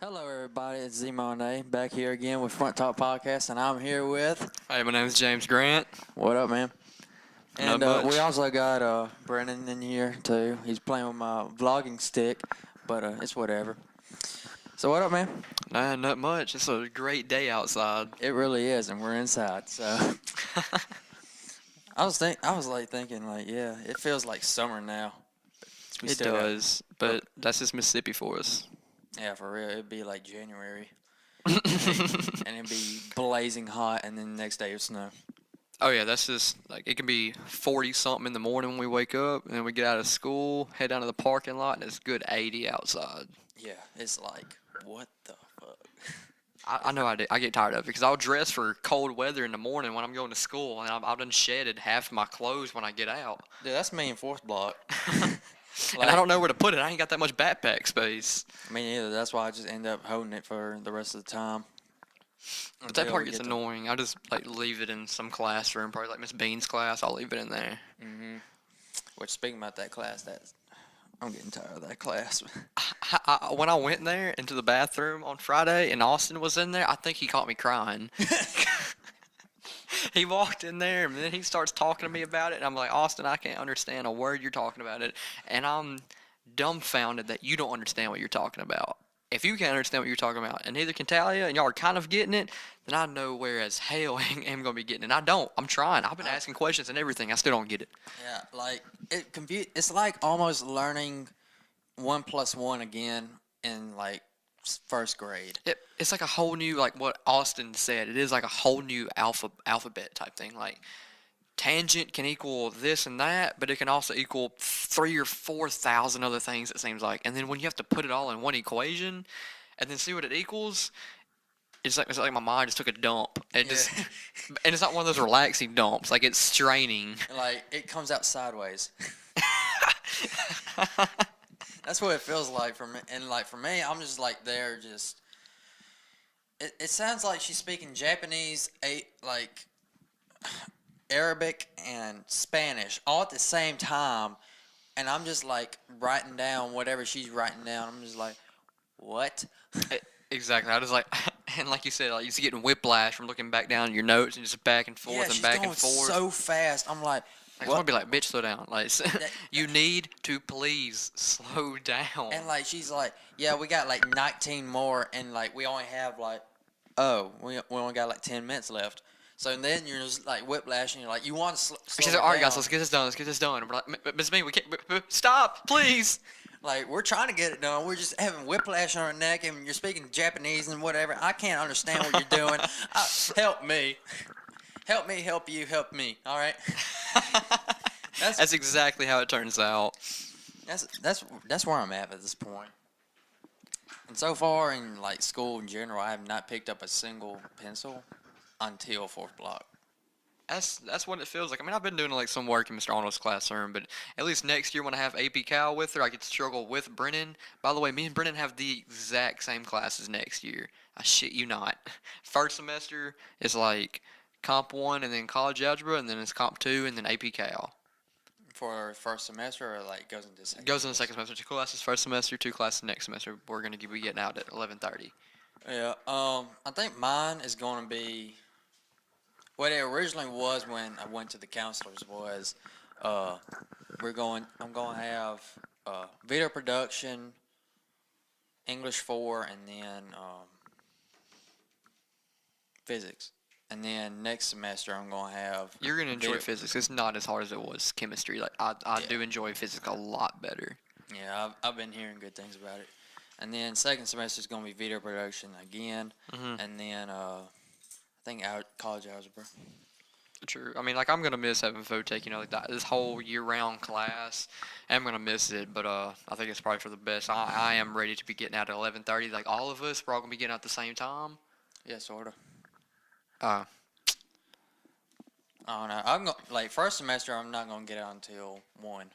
Hello, everybody. It's Z Monet back here again with Front Talk Podcast, and I'm here with. Hey, my name is James Grant. What up, man? Not And much. we also got Brennan in here too. He's playing with my vlogging stick, but it's whatever. So what up, man? Nah, not much. It's a great day outside. It really is, and we're inside. So I was like thinking, like, yeah, it feels like summer now. We It still got- does, but that's just Mississippi for us. yeah, for real. It'd be like January, and it'd be blazing hot, and then the next day it would snow. Oh yeah, that's just like it can be 40 something in the morning when we wake up, and then we get out of school, head down to the parking lot, and it's good 80 outside. Yeah, it's like, what the fuck? I know I get tired of it because I'll dress for cold weather in the morning when I'm going to school, and I've done shedded half my clothes when I get out. Dude, that's me in fourth block. And I don't know where to put it. I ain't got that much backpack space. Me neither. That's why I just end up holding it for the rest of the time. But that Until part we gets get to- annoying. I just like leave it in some classroom, probably like Miss Bean's class. I'll leave it in there. Which, speaking about that class, I'm getting tired of that class. When I went there into the bathroom on Friday and Austin was in there, I think he caught me crying. He walked in there and then he starts talking to me about it, and I'm like, Austin, I can't understand a word you're talking about it, and I'm dumbfounded that you don't understand what you're talking about. If you can't understand what you're talking about, and neither can Talia, and y'all are kind of getting it, then I know where as hell I'm going to be getting it. And I don't. I'm trying. I've been asking questions and everything. I still don't get it. Yeah, like it's like almost learning 1+1 again in like first grade. It's like a whole new, like what Austin said. It is like a whole new alphabet type thing. Like tangent can equal this and that, but it can also equal 3 or 4 thousand other things. It seems like, and then when you have to put it all in one equation, and then see what it equals, it's like my mind just took a dump. It just, and it's not one of those relaxing dumps. Like it's straining. Like it comes out sideways. That's what it feels like for me. And like for me, I'm just like there, just. It sounds like she's speaking Japanese, like Arabic and Spanish all at the same time, and I'm just like writing down whatever she's writing down. I'm just like, what? Exactly. I was like, and like you said, like you see getting whiplash from looking back down your notes and just back and forth Yeah, and she's back going and forth. so fast. I'm like, I just want to be like, bitch, slow down. Like, you need to please slow down. and like she's like, yeah, we got like 19 more, and like we only have like, oh, we only got like 10 minutes left. So then you're just like whiplash, and you're like, you want to slow She's like, all right, guys, down. let's get this done. Let's get this done. And we're like, Miss Bean, we can't. Stop, please. Like, we're trying to get it done. We're just having whiplash on our neck, and you're speaking Japanese and whatever. I can't understand what you're doing. Help me. Help me, help you, help me. All right? That's exactly how it turns out. That's where I'm at this point. And so far in, like, school in general, I have not picked up a single pencil until fourth block. That's what it feels like. I mean, I've been doing like some work in Mr. Arnold's classroom, but at least next year when I have AP Cal with her, I get to struggle with Brennan. By the way, me and Brennan have the exact same classes next year. I shit you not. First semester is like Comp 1 and then college algebra, and then it's Comp 2 and then AP Cal. For first semester, or, like, goes into second? Goes in the second semester. 2 classes first semester, 2 classes next semester. We're going to be getting out at 11:30. Yeah, I think mine is going to be what it originally was when I went to the counselors was, I'm going to have video production, English 4, and then physics. And then next semester I'm going to have. You're going to enjoy video- physics. It's not as hard as it was chemistry. Like I do enjoy physics a lot better. Yeah, I've been hearing good things about it. And then second semester is going to be video production again, and then I think college algebra. True. I mean, like I'm gonna miss having Votech, like this whole year-round class. I'm gonna miss it, but I think it's probably for the best. I am ready to be getting out at 11:30. Like all of us, we're all gonna be getting out at the same time. Yeah, sort of. Uh, I don't know. I'm like first semester I'm not going to get out until 1.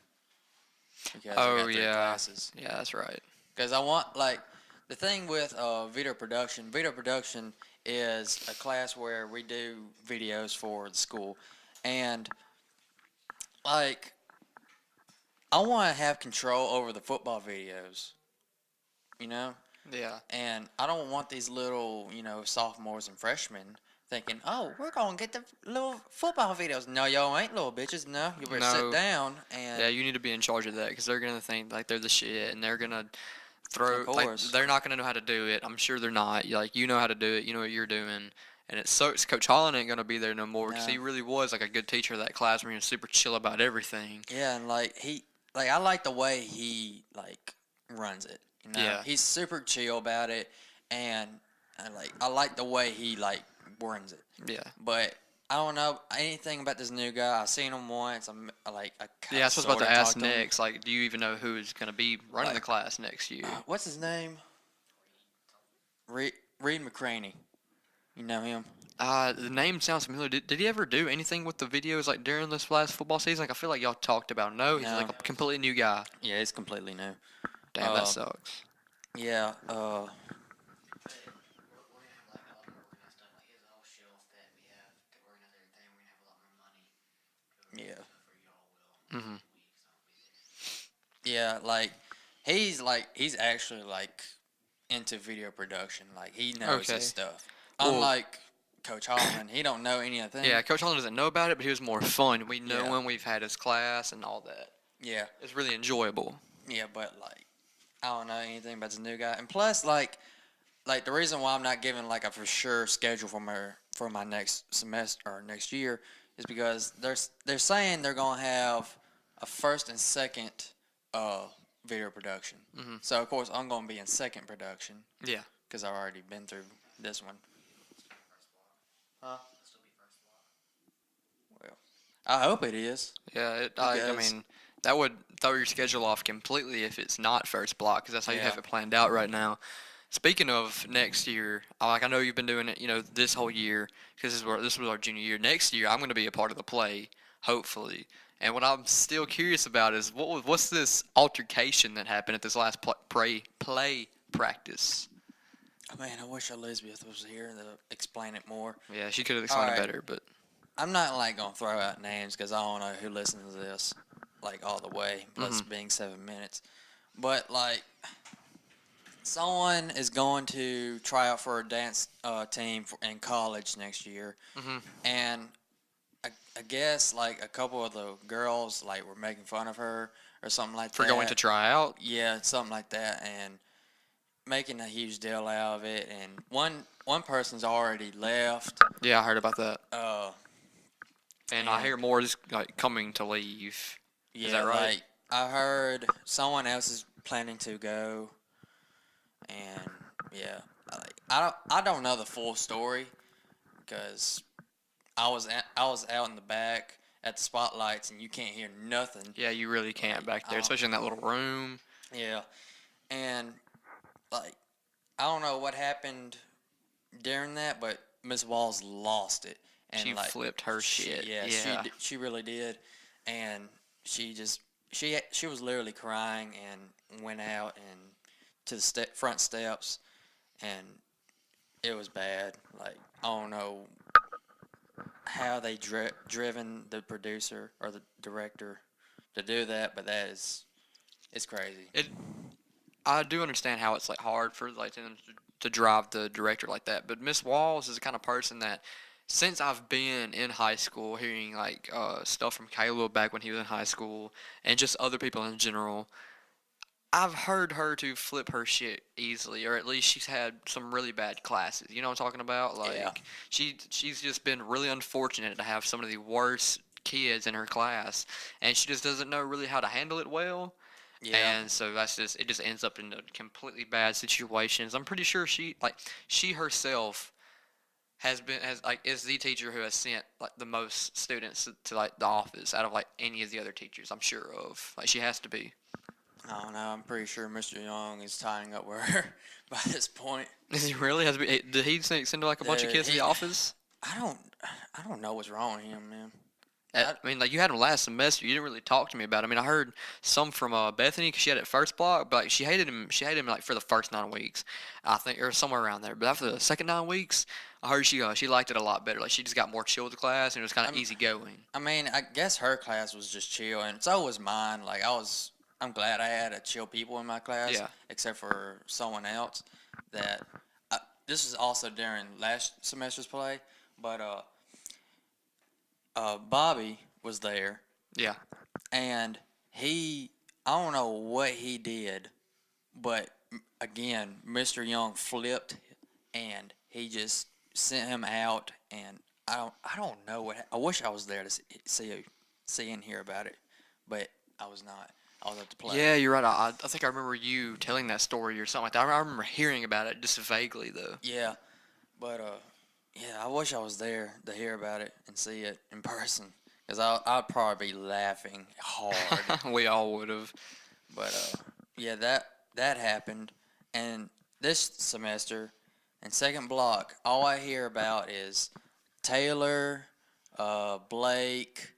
Because I oh got 3 yeah, classes. yeah, that's right. Because I want, like, the thing with video production is a class where we do videos for the school. And, like, I want to have control over the football videos, you know? Yeah. And I don't want these little, sophomores and freshmen thinking, oh, we're going to get the little football videos. No, y'all ain't little bitches. No, you better sit No. down and, Yeah, you need to be in charge of that because they're gonna think like they're the shit, and they're gonna of throw like course. they're not gonna know how to do it. I'm sure they're not. Like you know how to do it. You know what you're doing. And it sucks. Coach Holland ain't gonna be there no more because No. he really was like a good teacher of that class where he was super chill about everything. Yeah, and I like the way he runs it. Yeah. He's super chill about it, and I like the way he runs it. Yeah. But I don't know anything about this new guy. I seen him once. I Yeah, I was about sort to of ask talked to him. next. Like, do you even know who's gonna be running the Like, class next year? What's his name? Reed McCraney. You know him? The name sounds familiar. Did he ever do anything with the videos like during this last football season? Like, I feel like y'all talked about him. No, he's No. like a completely new guy. Yeah, he's completely new. Damn, that Uh, sucks. yeah. Yeah. Mhm. Yeah, he's actually into video production. Like he knows Okay. his stuff. Well, Unlike Coach Holland, he don't know anything. yeah, Coach Holland doesn't know about it, but he was more fun. We know Yeah. him. We've had his class and all that. Yeah. It's really enjoyable. Yeah, but I don't know anything about this new guy. And plus the reason why I'm not giving a for sure schedule for my next semester or next year is because they're saying they're gonna have a first and second video production. Mhm. So of course I'm gonna be in second production Yeah. because I've already been through this one. Huh? Well, I hope it is. Yeah. I Because mean, that would throw your schedule off completely if it's not first block, because that's how you have Yeah. it planned out right now. Speaking of next year, I know you've been doing it, this whole year because this was our junior year. Next year, I'm going to be a part of the play, hopefully. And what I'm still curious about is what's this altercation that happened at this last play practice? Man, I wish Elizabeth was here to explain it more. Yeah, she could have explained it Alright. better, but I'm not gonna throw out names because I don't know who listens to this all the way. Plus being 7 minutes, but someone is going to try out for a dance team in college next year, Mhm. and I guess a couple of the girls were making fun of her or something like for that. going to try out. Yeah, something like that, and making a huge deal out of it. And one person's already left. Yeah, I heard about that. And I And hear more is coming to leave. yeah, Is that right? I heard someone else is planning to go, and yeah, I don't know the full story because I was out in the back at the spotlights and you can't hear nothing. Yeah, you really can't back there, I especially in that little room. Yeah, and I don't know what happened during that, but Miss Walls lost it, and She flipped her shit. Yeah, Yeah. she really did, and she just she was literally crying and went out and to the front steps, and it was bad. I don't know how they driven the producer or the director to do that, but it's crazy. I do understand how it's hard for them to drive the director like that, but Miss Walls is the kind of person that since I've been in high school, hearing stuff from Caleb back when he was in high school, and just other people in general, I've heard her to flip her shit easily, or at least she's had some really bad classes. You know what I'm talking about? Yeah. She's just been really unfortunate to have some of the worst kids in her class, and she just doesn't know really how to handle it well. Yeah. And so it just ends up in completely bad situations. I'm pretty sure she herself is the teacher who has sent the most students to the office out of any of the other teachers I'm sure of. She has to be. I don't know. I'm pretty sure Mr. Young is tying up with her by this point. Is he really? Did he send a bunch of kids to the office? I don't know what's wrong with him, man. I mean, you had him last semester. You didn't really talk to me about it. I mean, I heard some from Bethany because she had it first block, but she hated him. She hated him for the first 9 weeks, I think, or somewhere around there. But after the second 9 weeks, I heard she liked it a lot better. She just got more chill with the class, and it was kind of easy going. I mean, I guess her class was just chill, and so was mine. I I'm glad I had a chill people in my class, Yeah. except for someone else. That this is also during last semester's play, but Bobby was there, Yeah. and I don't know what he did, but again, Mr. Young flipped, and he just sent him out, and I don't know what. I wish I was there to see and hear about it, but I was not. I was at the play. Yeah, you're right. I think I remember you telling that story or something like that. I remember hearing about it just vaguely though. Yeah, but yeah, I wish I was there to hear about it and see it in person, cause I'd probably be laughing hard. We all would have. But yeah, that happened, and this semester, in second block, all I hear about is Taylor, Blake,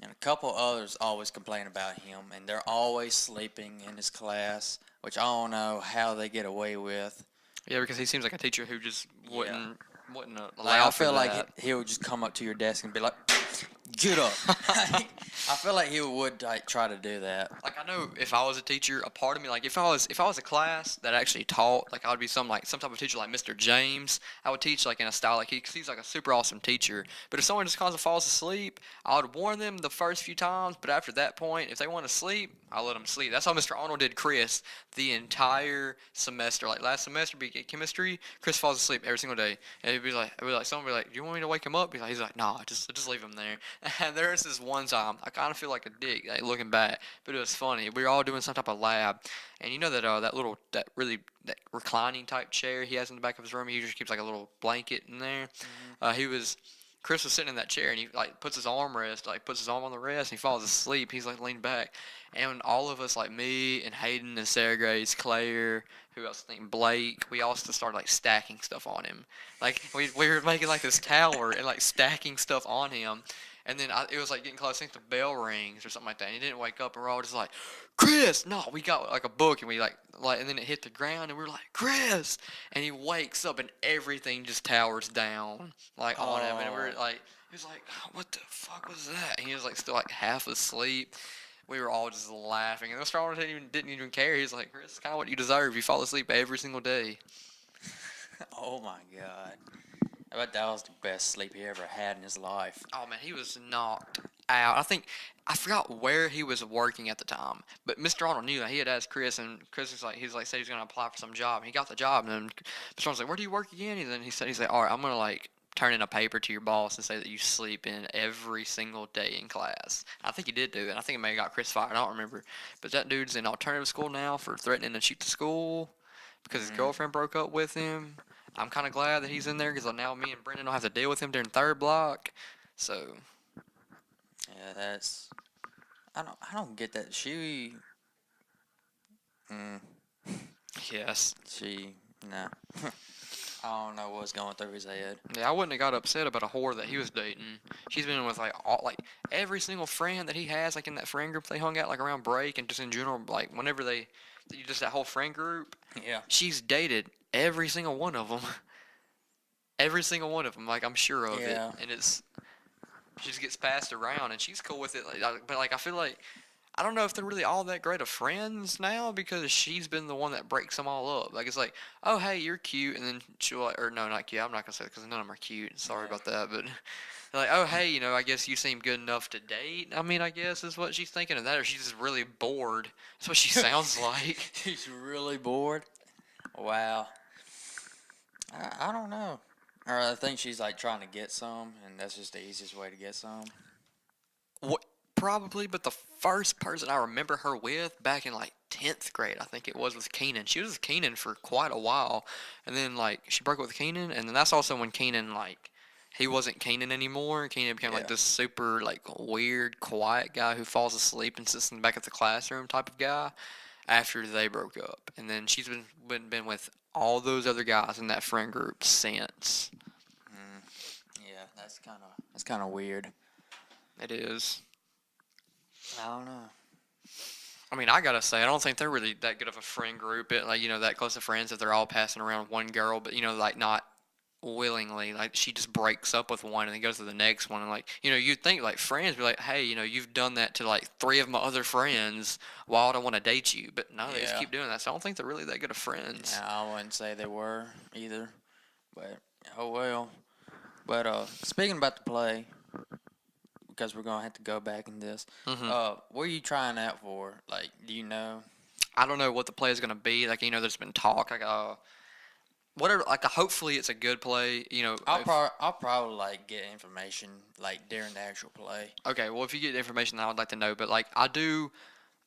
and a couple others always complain about him, and they're always sleeping in his class, which I don't know how they get away with. Yeah, because he seems like a teacher who just Yeah. wouldn't Like allow I for feel that. like he would just come up to your desk and be like, "Get up." I feel like he would like try to do that. Like I know if I was a teacher, a part of me, like if I was a class that actually taught, like I would be some type of teacher like Mr. James. I would teach like in a style like he's like a super awesome teacher. But if someone just constantly falls asleep, I would warn them the first few times. But after that point, if they want to sleep, I let them sleep. That's how Mr. Arnold did Chris the entire semester. Like last semester, be chemistry. Chris falls asleep every single day, and someone would be like, "Do you want me to wake him up?" He's like, "Nah, just leave him there." And there's this one time I kind of feel like a dick, like looking back, but it was funny. We were all doing some type of lab, and you know that reclining type chair he has in the back of his room. He usually keeps like a little blanket in there. Chris was sitting in that chair, and he like puts his arm on the rest, and he falls asleep. He's like leaned back, and all of us, like me and Hayden and Sarah Grace, Claire, who else I think Blake, we all just started like stacking stuff on him. Like we were making like this tower and like stacking stuff on him. And then it was like getting close. I think the bell rings or something like that. And he didn't wake up, and we're all just like, "Chris!" No, we got like a book, and we and then it hit the ground, and we are like, "Chris!" And he wakes up, and everything just towers down like on him, and we're like, he was like, "What the fuck was that?" And he was like still like half asleep. We were all just laughing, and the astronomer didn't even care. He was like, "Chris, it's kind of what you deserve. You fall asleep every single day." Oh my god. I bet that was the best sleep he ever had in his life. Oh man, he was knocked out. I forgot where he was working at the time, but Mr. Arnold knew that. He had asked Chris, and Chris was like said he's gonna apply for some job. And he got the job, and then Mr. Arnold's like, "Where do you work again?" And then he's like, "All right, I'm gonna like turn in a paper to your boss and say that you sleep in every single day in class." I think he did do it. I think it may have got Chris fired. I don't remember, but that dude's in alternative school now for threatening to shoot the school because his girlfriend broke up with him. I'm kind of glad that he's in there because now me and Brennan don't have to deal with him during third block. So Yeah, that's. I don't get that. Mm, yes, she. No. I don't know what's going through his head. yeah, I wouldn't have got upset about a whore that he was dating. She's been with like every single friend that he has, like in that friend group they hung out like around break and just in general, like whenever just that whole friend group. Yeah. She's dated every single one of them. Every single one of them, like I'm sure of Yeah. it, and she just gets passed around, and she's cool with it. But like I feel like I don't know if they're really all that great of friends now because she's been the one that breaks them all up. Like it's like, oh hey, you're cute, and then she'll like, or no, not cute. I'm not gonna say it because none of them are cute. Sorry Yeah. about that, but like, oh hey, I guess you seem good enough to date. I mean, I guess is what she's thinking of that, or she's just really bored. That's what she sounds like. He's really bored. Wow. I don't know. Or I think she's like trying to get some, and that's just the easiest way to get some. What? Probably, but the first person I remember her with back in like 10th grade, I think it was with Keenan. She was with Keenan for quite a while, and then like she broke up with Keenan, and then that's also when Keenan like he wasn't Keenan anymore. Keenan became like Yeah. this super like weird, quiet guy who falls asleep and sits in the back of the classroom type of guy. After they broke up, and then she's been with all those other guys in that friend group since. Yeah, that's kind of weird. It is. I don't know. I mean, I gotta say, I don't think they're really that good of a friend group. That close of friends that they're all passing around one girl, but like not willingly. Like, she just breaks up with one and then goes to the next one. And, like, you'd think, like, friends be like, hey, you've done that to, like, three of my other friends. Why would I want to date you? But no, they just Yeah. keep doing that. So I don't think they're really that good of friends. I wouldn't say they were either, but oh well. But speaking about the play, because we're gonna have to go back in this. Hmm. What are you trying out for? Like, do you know? I don't know what the play is going to be. Like, there's been talk. Like, whatever. Like, hopefully it's a good play. I'll probably like get information like during the actual play. Okay, well, if you get information, I would like to know. But, like, I do.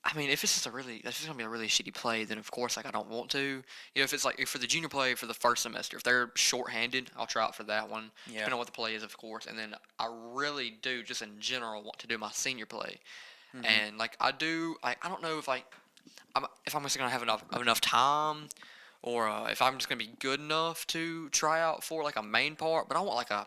I mean, if it's just if it's gonna be a really shitty play, then of course, like, I don't want to. If it's like if for the junior play for the first semester, if they're shorthanded, I'll try out for that one. Yeah. Depending on what the play is, of course. And then I really do, just in general, want to do my senior play. Mm-hmm. And, like, I do. I don't know if I'm just gonna have enough time, or if I'm just gonna be good enough to try out for, like, a main part. But I want, like, a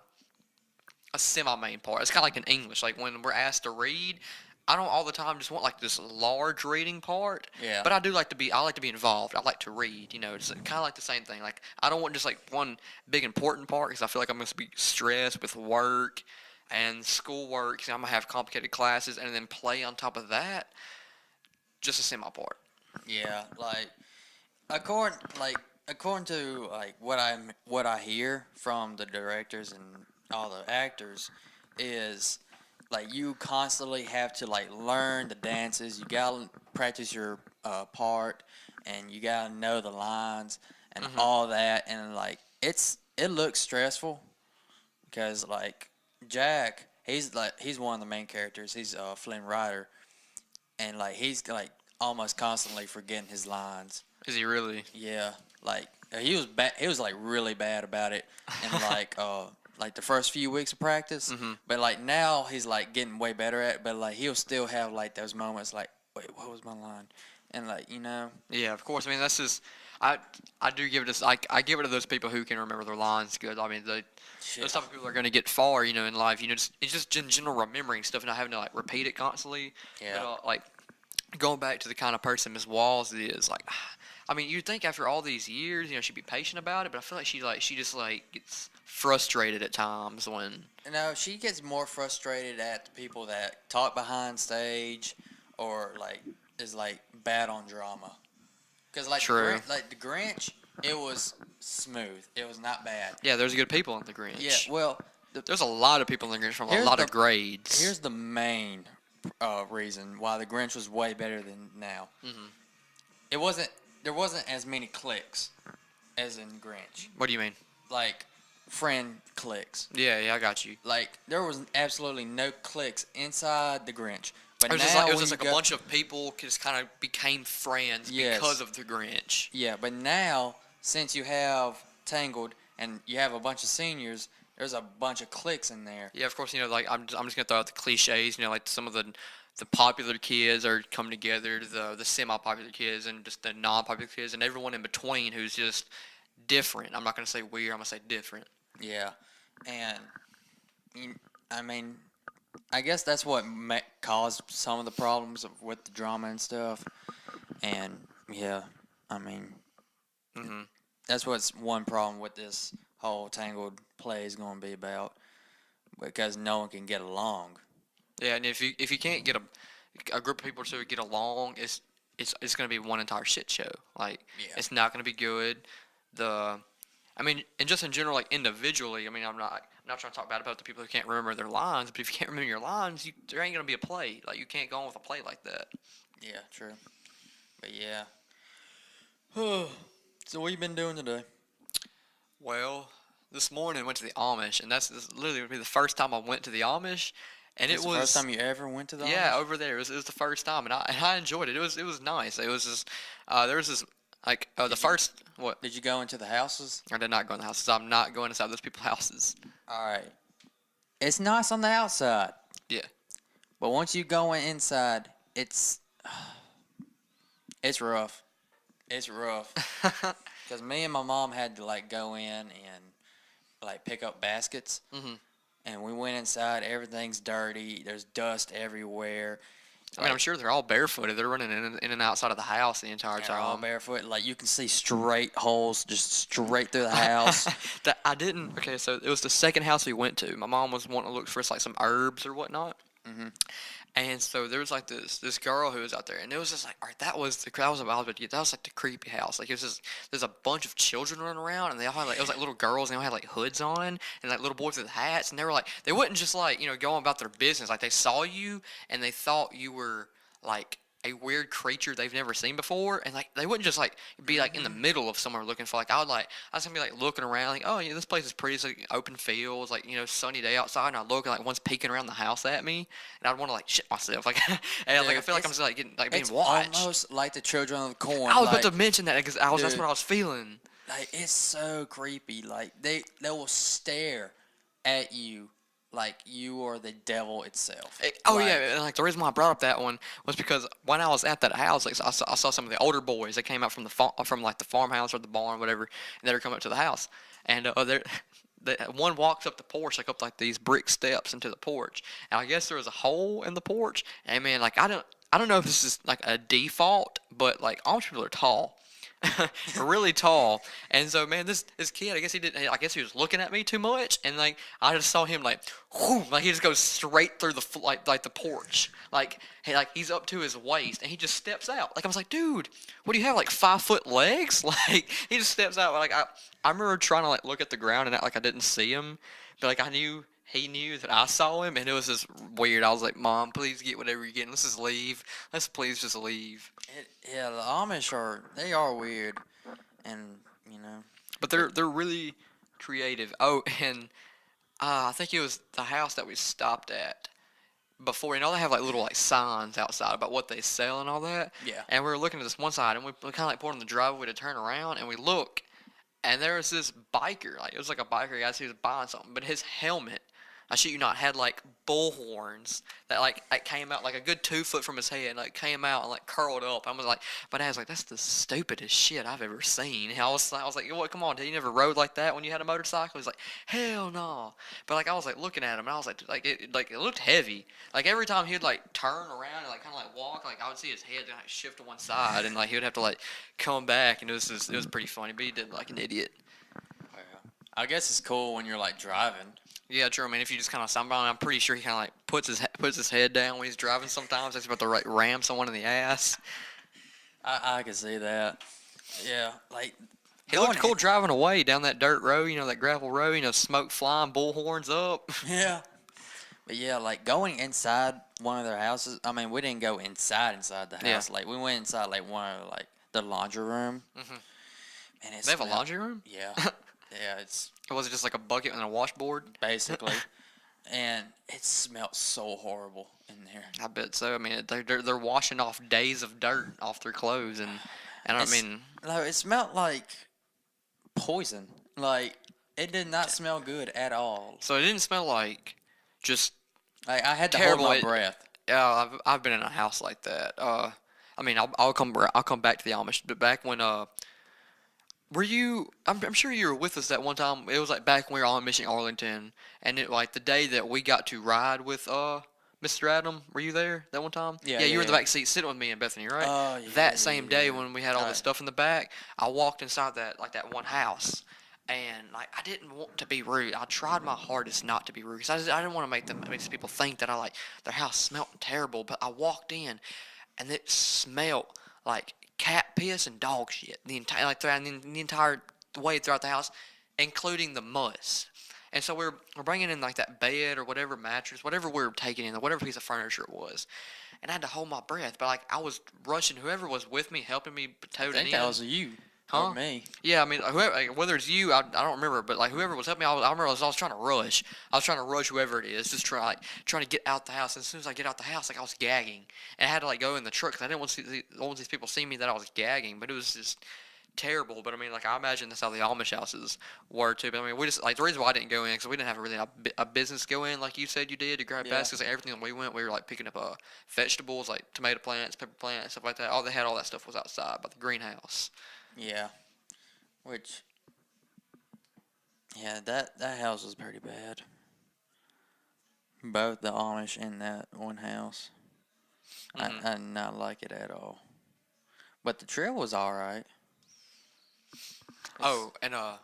semi main part. It's kind of like in English. Like, when we're asked to read, I don't all the time just want, like, this large reading part. Yeah. But I like to be involved. I like to read. It's kind of like the same thing. Like, I don't want just, like, one big important part, because I feel like I'm going to be stressed with work and schoolwork. I'm going to have complicated classes and then play on top of that. Just a semi part. Yeah, like according to like what I hear from the directors and all the actors is like you constantly have to like learn the dances. You gotta practice your part, and you gotta know the lines and all that. And like it looks stressful because like Jack, he's one of the main characters. He's Flynn Rider, and like he's like almost constantly forgetting his lines. Is he really? Yeah, like he was bad. He was like really bad about it, and like the first few weeks of practice. But like now he's like getting way better at it. But like he'll still have like those moments like, wait, what was my line? And like Yeah, of course. I mean, that's just I do give it I give it to those people who can remember their lines good. I mean, those type of people are going to get far, in life. It's just in general remembering stuff and not having to like repeat it constantly. Yeah. But, like, going back to the kind of person Miss Walls is, like, I mean, you'd think after all these years, she'd be patient about it, but I feel like she just like gets frustrated at times when. No, she gets more frustrated at the people that talk behind stage, or like is like bad on drama. Cause like True. The Grinch, it was smooth. It was not bad. Yeah, there's good people in the Grinch. Yeah, well, there's a lot of people in the Grinch from a Here's lot the- of grades. here's the main reason why the Grinch was way better than now. There wasn't as many clicks as in Grinch. What do you mean? Like friend clicks. Yeah, I got you. Like there was absolutely no clicks inside the Grinch. But It was now just like a bunch of people just kind of became friends Yes. because of the Grinch. Yeah, but now since you have Tangled and you have a bunch of seniors, there's a bunch of cliques in there. Yeah, of course. Like, I'm just gonna throw out the cliches. Like, some of the popular kids are coming together, the semi-popular kids, and just the non-popular kids, and everyone in between who's just different. I'm not gonna say weird. I'm gonna say different. Yeah, and I mean, I guess that's what caused some of the problems with the drama and stuff. And yeah, I mean, that's what's one problem with this whole Tangled play is going to be about, because no one can get along. Yeah, and if you can't get a group of people to get along, it's gonna be one entire shit show. Like, Yeah. it's not gonna be good. I mean, and just in general, like, individually, I mean, I'm not trying to talk bad about the people who can't remember their lines, but if you can't remember your lines, there ain't gonna be a play. Like, you can't go on with a play like that. Yeah, true. But yeah. So what you been doing today? Well, this morning I went to the Amish, and this literally would be the first time I went to the Amish, and It's it the was first time you ever went to the yeah, Amish? over there. It was the first time, and I enjoyed it. It was nice. It was just there was this, like, the first what. Did you go into the houses? I did not go in the houses. I'm not going inside those people's houses. All right. It's nice on the outside, Yeah. but once you go inside, it's rough. It's rough. Because me and my mom had to like go in and like pick up baskets, and we went inside. Everything's dirty. There's dust everywhere. I mean, I'm sure they're all barefooted. They're running in and outside of the house the entire they're all time. barefoot. Like you can see straight holes just straight through the house. That I didn't. Okay, so it was the second house we went to. My mom was wanting to look for us like some herbs or whatnot. Hmm. And so there was like this girl who was out there, and it was just like, all right, that was that was like the creepy house. Like it was just there's a bunch of children running around, and they all had like it was like little girls, and they all had like hoods on, and like little boys with hats, and they were like they wouldn't just like going about their business. Like they saw you, and they thought you were like a weird creature they've never seen before, and like they wouldn't just like be like in the middle of somewhere looking for like I was gonna be like looking around like, oh yeah, this place is pretty, it's like open fields, like sunny day outside, and I look and like one's peeking around the house at me, and I'd want to like shit myself like and like I feel like I'm just like getting like being It's watched. almost like the children of the corn. I was like, about to mention that because that's dude, what I was feeling. like it's so creepy. Like they will stare at you like you are the devil itself. Oh Like, yeah, and like the reason why I brought up that one was because when I was at that house, like I saw some of the older boys that came out from from like the farmhouse or the barn, whatever, and they were coming up to the house, and one walks up the porch, like up like these brick steps into the porch, and I guess there was a hole in the porch, and man, like I don't know if this is like a default, but like Amish people are tall. Really tall, and so man, this kid, I guess he didn't. I guess he was looking at me too much, and like I just saw him like, whoo, like he just goes straight through the like the porch, like he's up to his waist, and he just steps out. Like I was like, dude, what do you have, like 5 foot legs? Like he just steps out. Like I remember trying to like look at the ground and act like I didn't see him, but like I knew. He knew that I saw him, and it was just weird. I was like, "Mom, please get whatever you're getting. Let's just leave. Let's please just leave." yeah, the Amish they are weird, and you know. But they're really creative. Oh, and I think it was the house that we stopped at before. They have like little like signs outside about what they sell and all that. Yeah. And we were looking at this one side, and we kind of like pulled in the driveway to turn around, and we look, and there was this biker. Like it was like a biker guy. He was buying something, but his helmet, I shit you not, had like bull horns that like it came out like a good 2 foot from his head, and like came out and like curled up. I was like, but I was like, that's the stupidest shit I've ever seen. And I was like, what? Come on, did you never rode like that when you had a motorcycle? He's like, hell no. But like I was like looking at him, and I was like it looked heavy. Like every time he'd like turn around and like kind of like walk, like I would see his head like shift to one side, and like he would have to like come back, and it was pretty funny. But he did like an idiot. I guess it's cool when you're like driving. Yeah, true. I mean, if you just kind of somebody, I'm pretty sure he kind of like puts his head down when he's driving. Sometimes he's about to ram someone in the ass. I can see that. Yeah, like He looked cool driving away down that dirt road, that gravel road, smoke flying, bullhorns up. Yeah, but yeah, like going inside one of their houses. I mean, we didn't go inside the house. Yeah. Like we went inside like one of like the laundry room. Mhm. And They have a laundry room? Yeah, yeah, it's Was it just like a bucket and a washboard? basically, and it smelled so horrible in there. I bet so. I mean, they're washing off days of dirt off their clothes, and I mean, no, it smelled like poison. Like it did not smell good at all. so it didn't smell like just Like I had to terrible. hold my breath. Yeah, I've been in a house like that. I mean, I'll come back to the Amish, but back when were you? I'm sure you were with us that one time. It was like back when we were all in Mission Arlington, and it like the day that we got to ride with Mr. Adam. Were you there that one time? Yeah, you were in the yeah. back seat sitting with me and Bethany, right? Oh, yeah, That same day yeah. when we had all the stuff in the back, I walked inside that one house. And like I didn't want to be rude. I tried my hardest not to be rude because I didn't want to make these people think that their house smelled terrible. But I walked in, and it smelled like cat piss and dog shit the entire way throughout the house, including the muss. And so we're bringing in like that bed or whatever mattress, whatever we were taking in, whatever piece of furniture it was. And I had to hold my breath, but like I was rushing. Whoever was with me, helping me tote I it think in. that was you. Huh? Or me. Yeah, I mean, whoever, like, whether it's you, I don't remember, but like whoever was helping me, I remember I was trying to rush. I was trying to rush whoever it is, just trying to get out the house. And as soon as I get out the house, like I was gagging, and I had to like go in the truck because I didn't want these people see me that I was gagging. But it was just terrible. But I mean, like I imagine that's how the Amish houses were too. But I mean, we just like the reason why I didn't go in because we didn't have really a business go in like you said you did to grab baskets. Like, everything we went, we were like picking up vegetables like tomato plants, pepper plants, stuff like that. All they had, all that stuff was outside by the greenhouse. Yeah. Which, yeah, that house was pretty bad. Both the Amish and that one house. Mhm. I did not like it at all. But the trail was all right. It's, Oh, and I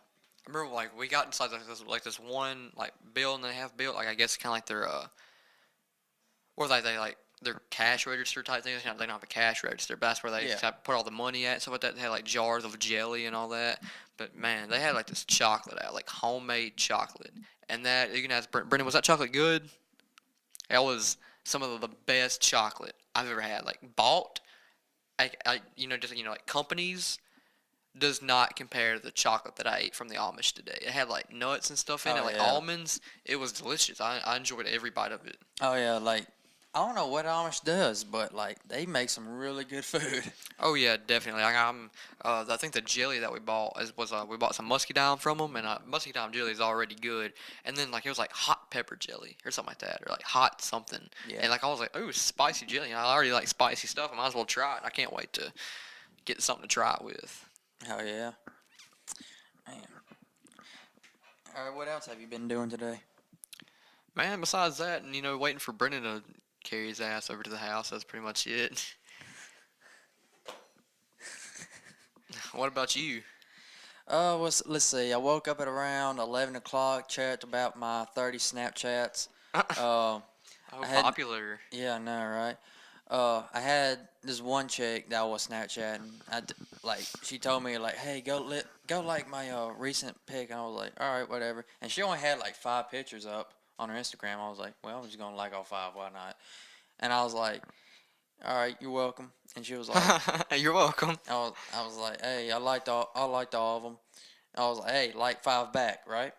remember like we got inside this one like building they have built, like I guess kind of like their or like they like their cash register type thing. They don't have a cash register, but that's where they yeah. kind of put all the money at and stuff like that. They had like jars of jelly and all that. But man, they had like this chocolate out, like homemade chocolate, and that you can ask Brendan, was that chocolate good? That was some of the best chocolate I've ever had. Like bought, just like companies does not compare to the chocolate that I ate from the Amish today. It had like nuts and stuff in it, Oh like yeah. almonds. It was delicious. I enjoyed every bite of it. Oh yeah. Like I don't know what Amish does, but like they make some really good food. Oh yeah, definitely. I think the jelly that we bought was we bought some muscadine from them, and muscadine jelly is already good. And then like it was like hot pepper jelly or something like that, or like hot something. Yeah. And like I was like, oh, spicy jelly. And I already like spicy stuff. I might as well try it. I can't wait to get something to try it with. Oh yeah. Man. All right. What else have you been doing today? Man, besides that, and waiting for Brennan to carry his ass over to the house. That's pretty much it. What about you? Let's see. I woke up at around 11 o'clock. Checked about my 30 Snapchats. Uh, Oh, I had popular. Yeah, I know, right? I had this one chick that I was Snapchatting. Like she told me like, hey, go like my recent pic, and I was like, all right, whatever. And she only had like 5 pictures up on her Instagram. I was like, well, I'm just gonna like all 5. Why not? And I was like, all right, you're welcome. And she was like, You're welcome. I was like, hey, I liked all of them. I was like, hey, like 5 back, right?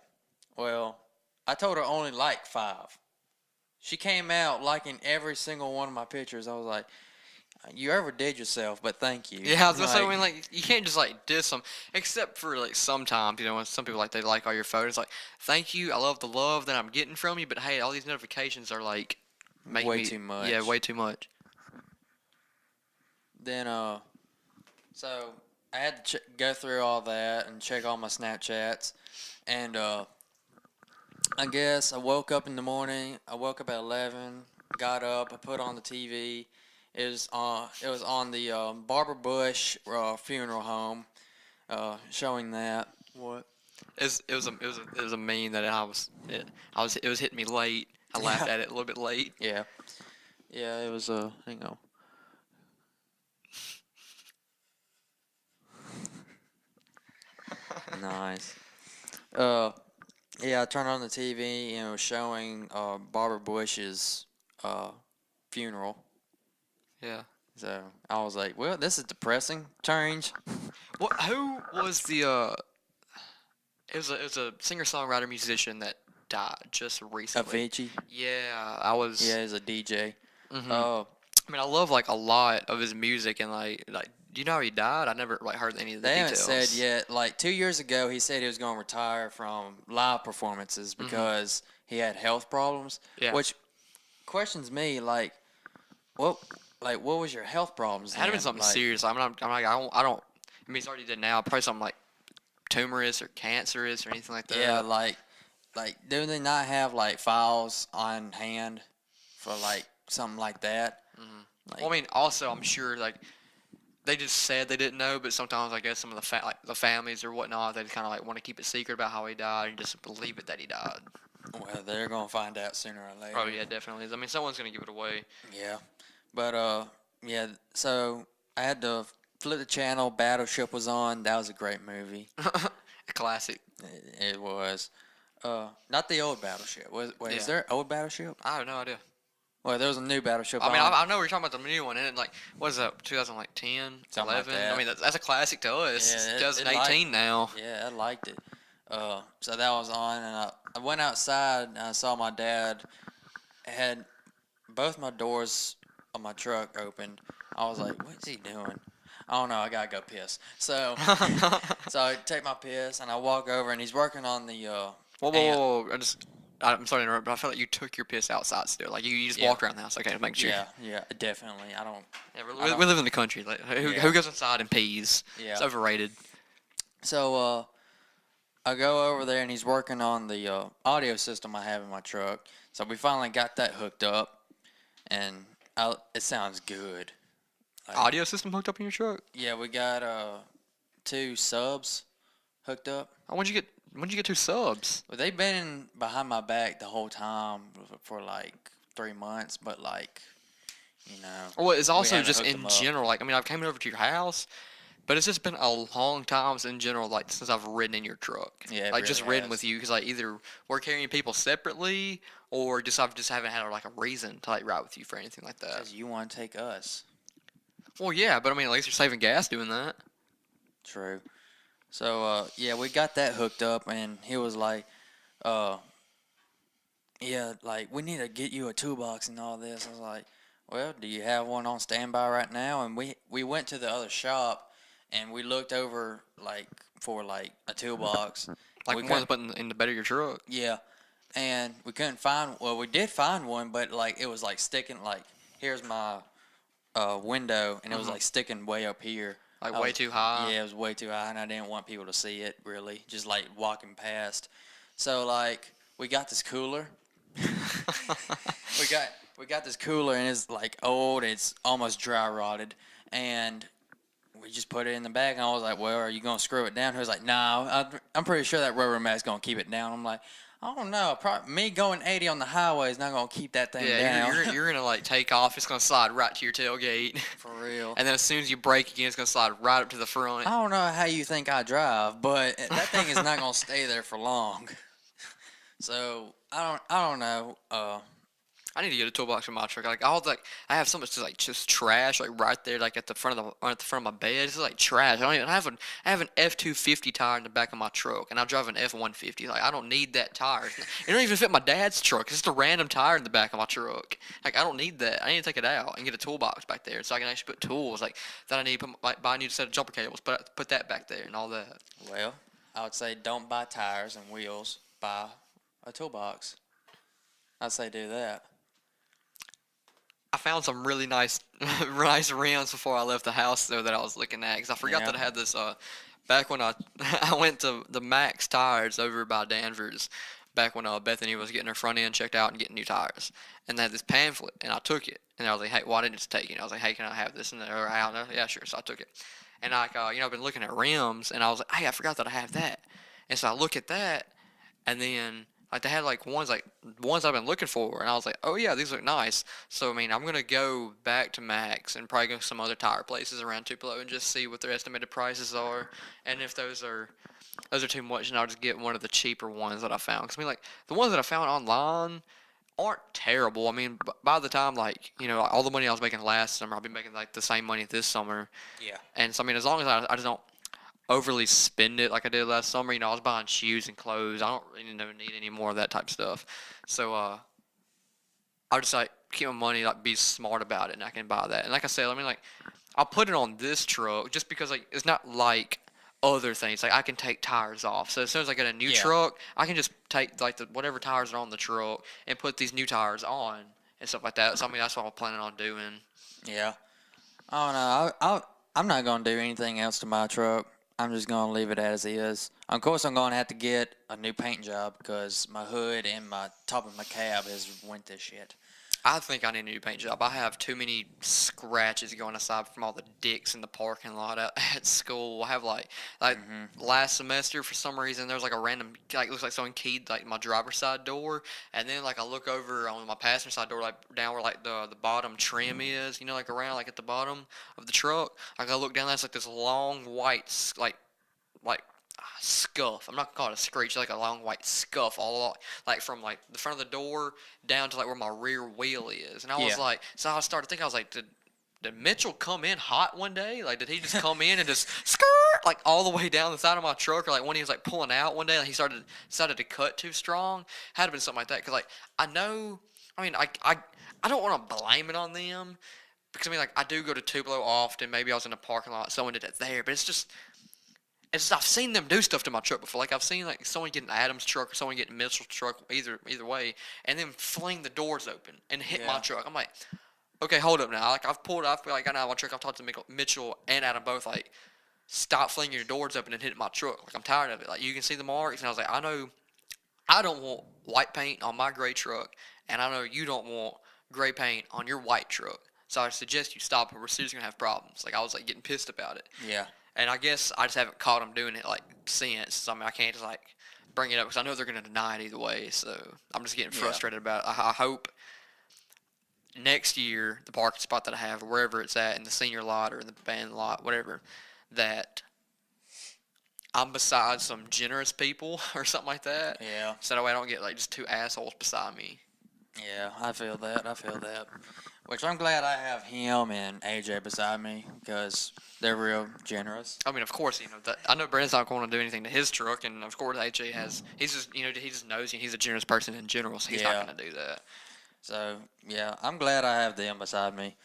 Well, I told her only like 5. She came out liking every single one of my pictures. I was like, you overdid yourself, but thank you. Yeah, I was gonna say, I Like, mean, like, you can't just like diss them, except for like sometimes, when some people like they like all your photos. Like, thank you, I love the love that I'm getting from you, but hey, all these notifications are like making way me, too much. yeah, way too much. Then, so I had to go through all that and check all my Snapchats. And, I guess I woke up in the morning. I woke up at 11, got up, I put on the TV. It was on the Barbara Bush funeral home, showing that. What? It was a meme that it was hitting me late. I laughed Yeah. at it a little bit late. Yeah. Yeah, it was hang on. Nice. Uh yeah, I turned on the TV and it was showing Barbara Bush's funeral. Yeah. So I was like, well, this is depressing. Change. What? Who was the? It was a singer songwriter musician that died just recently. Avicii. Yeah, I was. Yeah, he's a DJ. Hmm. Uh I mean, I love like a lot of his music, and like, do you know how he died? I never like heard any of the they haven't said details. yet. Like 2 years ago, he said he was going to retire from live performances Hmm. because he had health problems. Yeah, Which questions me, what, what was your health problems it had to then? been something Like, serious. I'm like, I don't. I mean, he's already dead now. Probably something like tumorous or cancerous or anything like yeah, that. do they not have like files on hand for like something like that? Well, Like, I mean, also I'm sure like they just said they didn't know, but sometimes I guess some of like the families or whatnot, they just kind of like want to keep it secret about how he died and just believe it that he died. well, they're gonna find out sooner or later. Oh yeah, definitely. I mean, someone's gonna give it away. Yeah, but yeah. So I had to flip the channel. Battleship was on. That was a great movie. A classic. It was. Not the old Battleship. Wait, is Yeah. there old Battleship? I have no idea. Well, there was a new Battleship I mean, on. I know we're talking about the new one, and it, like, what is that? 2010, Something like 11. that. I mean, that's a classic to us. It's Yeah, 2018 now. Yeah, I liked it. So that was on, and I went outside and I saw my dad had both my doors of my truck opened. I was like, "What's he doing?" I don't know. I gotta go piss. So, so I take my piss and I walk over, and he's working on the Whoa, whoa, amp. whoa, whoa. I'm sorry to interrupt, but I felt like you took your piss outside still. Like, you just Yeah. walked around the house. Okay, to make sure. Yeah, yeah, definitely. I don't. Yeah, I don't- we live in the country. Like, Yeah. who goes inside and pees? Yeah. It's overrated. So, I go over there and he's working on the audio system I have in my truck. So we finally got that hooked up, and it sounds good. Like, Audio system hooked up in your truck? yeah, we got two subs hooked up. Oh, when'd you get 2 subs? Well, they've been behind my back the whole time for like 3 months, but like, you know, Well, it's we also haven't just hooked them in up. general. Like, I mean, I've came over to your house, but it's just been a long time in general, like since I've ridden in your truck. Yeah, it Like really just ridden has. with you, because like either we're carrying people separately, or just I've just haven't had like a reason to like ride with you for anything like that. Because you want to take us. Well, yeah, but I mean, at least you're saving gas doing that. True. So, yeah, we got that hooked up, and he was like, uh, yeah, like, we need to get you a toolbox and all this. I was like, well, do you have one on standby right now? And we went to the other shop, and we looked over, like, for, like, a toolbox. Like We one to couldn't, put in the bed of your truck. yeah, and we couldn't find, well, we did find one, but, like, it was, like, sticking, like, here's my window, and it was, Hmm. like, sticking way up here. Like I way was, too high. yeah, it was way too high, and I didn't want people to see it, really, just, like, walking past. So, like, we got this cooler. we got we got this cooler, and it's like old. It's almost dry rotted, and we just put it in the bag. And I was like, "Well, are you gonna screw it down?" He was like, "No, I'm pretty sure that rubber mat's gonna keep it down." I'm like, "I don't know. Me going 80 on the highway is not gonna keep that thing Yeah, down." you're gonna like take off. It's gonna slide right to your tailgate, For real. and then as soon as you brake again, it's gonna slide right up to the front. I don't know how you think I drive, but that thing is not gonna stay there for long. So I don't know. I need to get a toolbox for my truck. Like all like I have so much just trash like right there like at the front of my bed. It's like trash. I have an F-250 tire in the back of my truck, and I drive an F-150. Like I don't need that tire. It don't even fit my dad's truck. It's just a random tire in the back of my truck. Like I don't need that. I need to take it out and get a toolbox back there so I can actually put tools like that I need to put, like buy a new set of jumper cables. Put that back there and all that. Well, I would say don't buy tires and wheels. Buy a toolbox. I'd say do that. I found some really nice, nice rims before I left the house though that I was looking at because I forgot Yeah. that I had this. Back when I I went to the Max Tires over by Danvers, back when Bethany was getting her front end checked out and getting new tires, and they had this pamphlet, and I took it, and I was like, hey, why didn't you just take it? And I was like, hey, can I have this? And they're like, "Oh, no, yeah, sure. So I took it, and like I've been looking at rims, and I was like, hey, I forgot that I have that, and so I look at that, and then like they had like ones I've been looking for, and I was like, oh yeah, these look nice. So I mean, I'm gonna go back to Max and probably go to some other tire places around Tupelo and just see what their estimated prices are, and if those are too much, and I'll just get one of the cheaper ones that I found. Cause I mean, like the ones that I found online aren't terrible. I mean, by the time like like, all the money I was making last summer, I'll be making like the same money this summer, Yeah. and so I mean, as long as I just don't overly spend it like I did last summer. I was buying shoes and clothes. I don't really need any more of that type of stuff. So I'll just like keep my money, like be smart about it, and I can buy that. And like I said, I mean like I'll put it on this truck just because like it's not like other things. Like I can take tires off. So as soon as I get a new Yeah. truck, I can just take like whatever tires are on the truck and put these new tires on and stuff like that. So I mean that's what I'm planning on doing. Yeah. I don't know. I'm not gonna do anything else to my truck. I'm just gonna leave it as is. Of course, I'm gonna have to get a new paint job because my hood and my top of my cab has went to shit. I think I need a new paint job. I have too many scratches going aside from all the dicks in the parking lot at school. I have like last semester for some reason there was like a random like looks like someone keyed like my driver's side door, and then like I look over on my passenger side door like down where like the bottom trim is, like around like at the bottom of the truck. Like I look down there, it's like this long white like scuff. I'm not gonna call it a screech, like a long white scuff all along, like from like the front of the door down to like where my rear wheel is. And I was Yeah. like, so I started thinking, I was like, did Mitchell come in hot one day? Like, did he just come in and just skirt like all the way down the side of my truck, or like when he was like pulling out one day, like he decided to cut too strong? Had to been something like that. Cause like I know, I mean, I don't want to blame it on them because I mean like I do go to Tupelo often. Maybe I was in a parking lot, someone did it there, but I've seen them do stuff to my truck before. Like I've seen like someone get an Adams truck or someone get a Mitchell truck, either way, and then fling the doors open and hit my Yeah. truck. I'm like, okay, hold up now. Like I've like got out of my truck. I've talked to Mitchell and Adam both. Like, stop flinging your doors open and hitting my truck. Like I'm tired of it. Like you can see the marks, and I was like, I don't want white paint on my gray truck, and I know you don't want gray paint on your white truck. So I suggest you stop, or we're seriously gonna have problems. Like I was like getting pissed about it, Yeah. and I guess I just haven't caught them doing it like since. So, I mean, I can't just like bring it up because I know they're gonna deny it either way. So I'm just getting Yeah. frustrated about it. I hope next year the parking spot that I have, or wherever it's at in the senior lot or in the band lot, whatever, that I'm beside some generous people or something like that. Yeah. So that way I don't get like just two assholes beside me. Yeah, I feel that. I feel that. Which I'm glad I have him and AJ beside me because they're real generous. I mean, of course, that I know Brennan's not going to do anything to his truck, and of course AJ has. He's just, he just knows he's a generous person in general, so he's not going to do that. So yeah, I'm glad I have them beside me.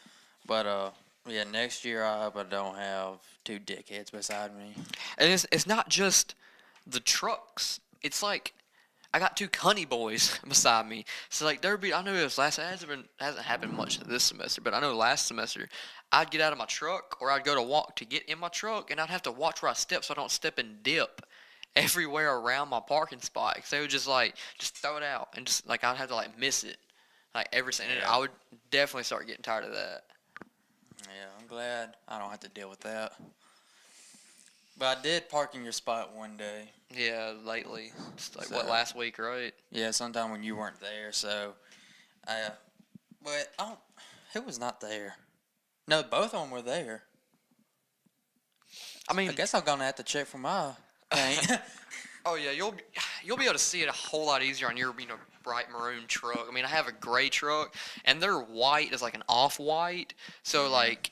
But yeah, next year I hope I don't have two dickheads beside me. And it's not just the trucks. It's like I got two cunny boys beside me. So like I know it was hasn't happened much this semester, but I know last semester I'd get out of my truck or I'd go to walk to get in my truck, and I'd have to watch where I step so I don't step and dip everywhere around my parking spot. Cause they would just throw it out, and just like I'd have to like miss it like every second. Yeah. I would definitely start getting tired of that. Yeah, I'm glad I don't have to deal with that. But I did park in your spot one day. Yeah, lately. Just like So- last week, right? Yeah, sometime when you weren't there. So, but who was not there? No, both of them were there. I mean, I guess I'm gonna have to check for my paint. oh yeah, you'll be able to see it a whole lot easier on your bright maroon truck. I mean, I have a gray truck, and their white is like an off-white, so like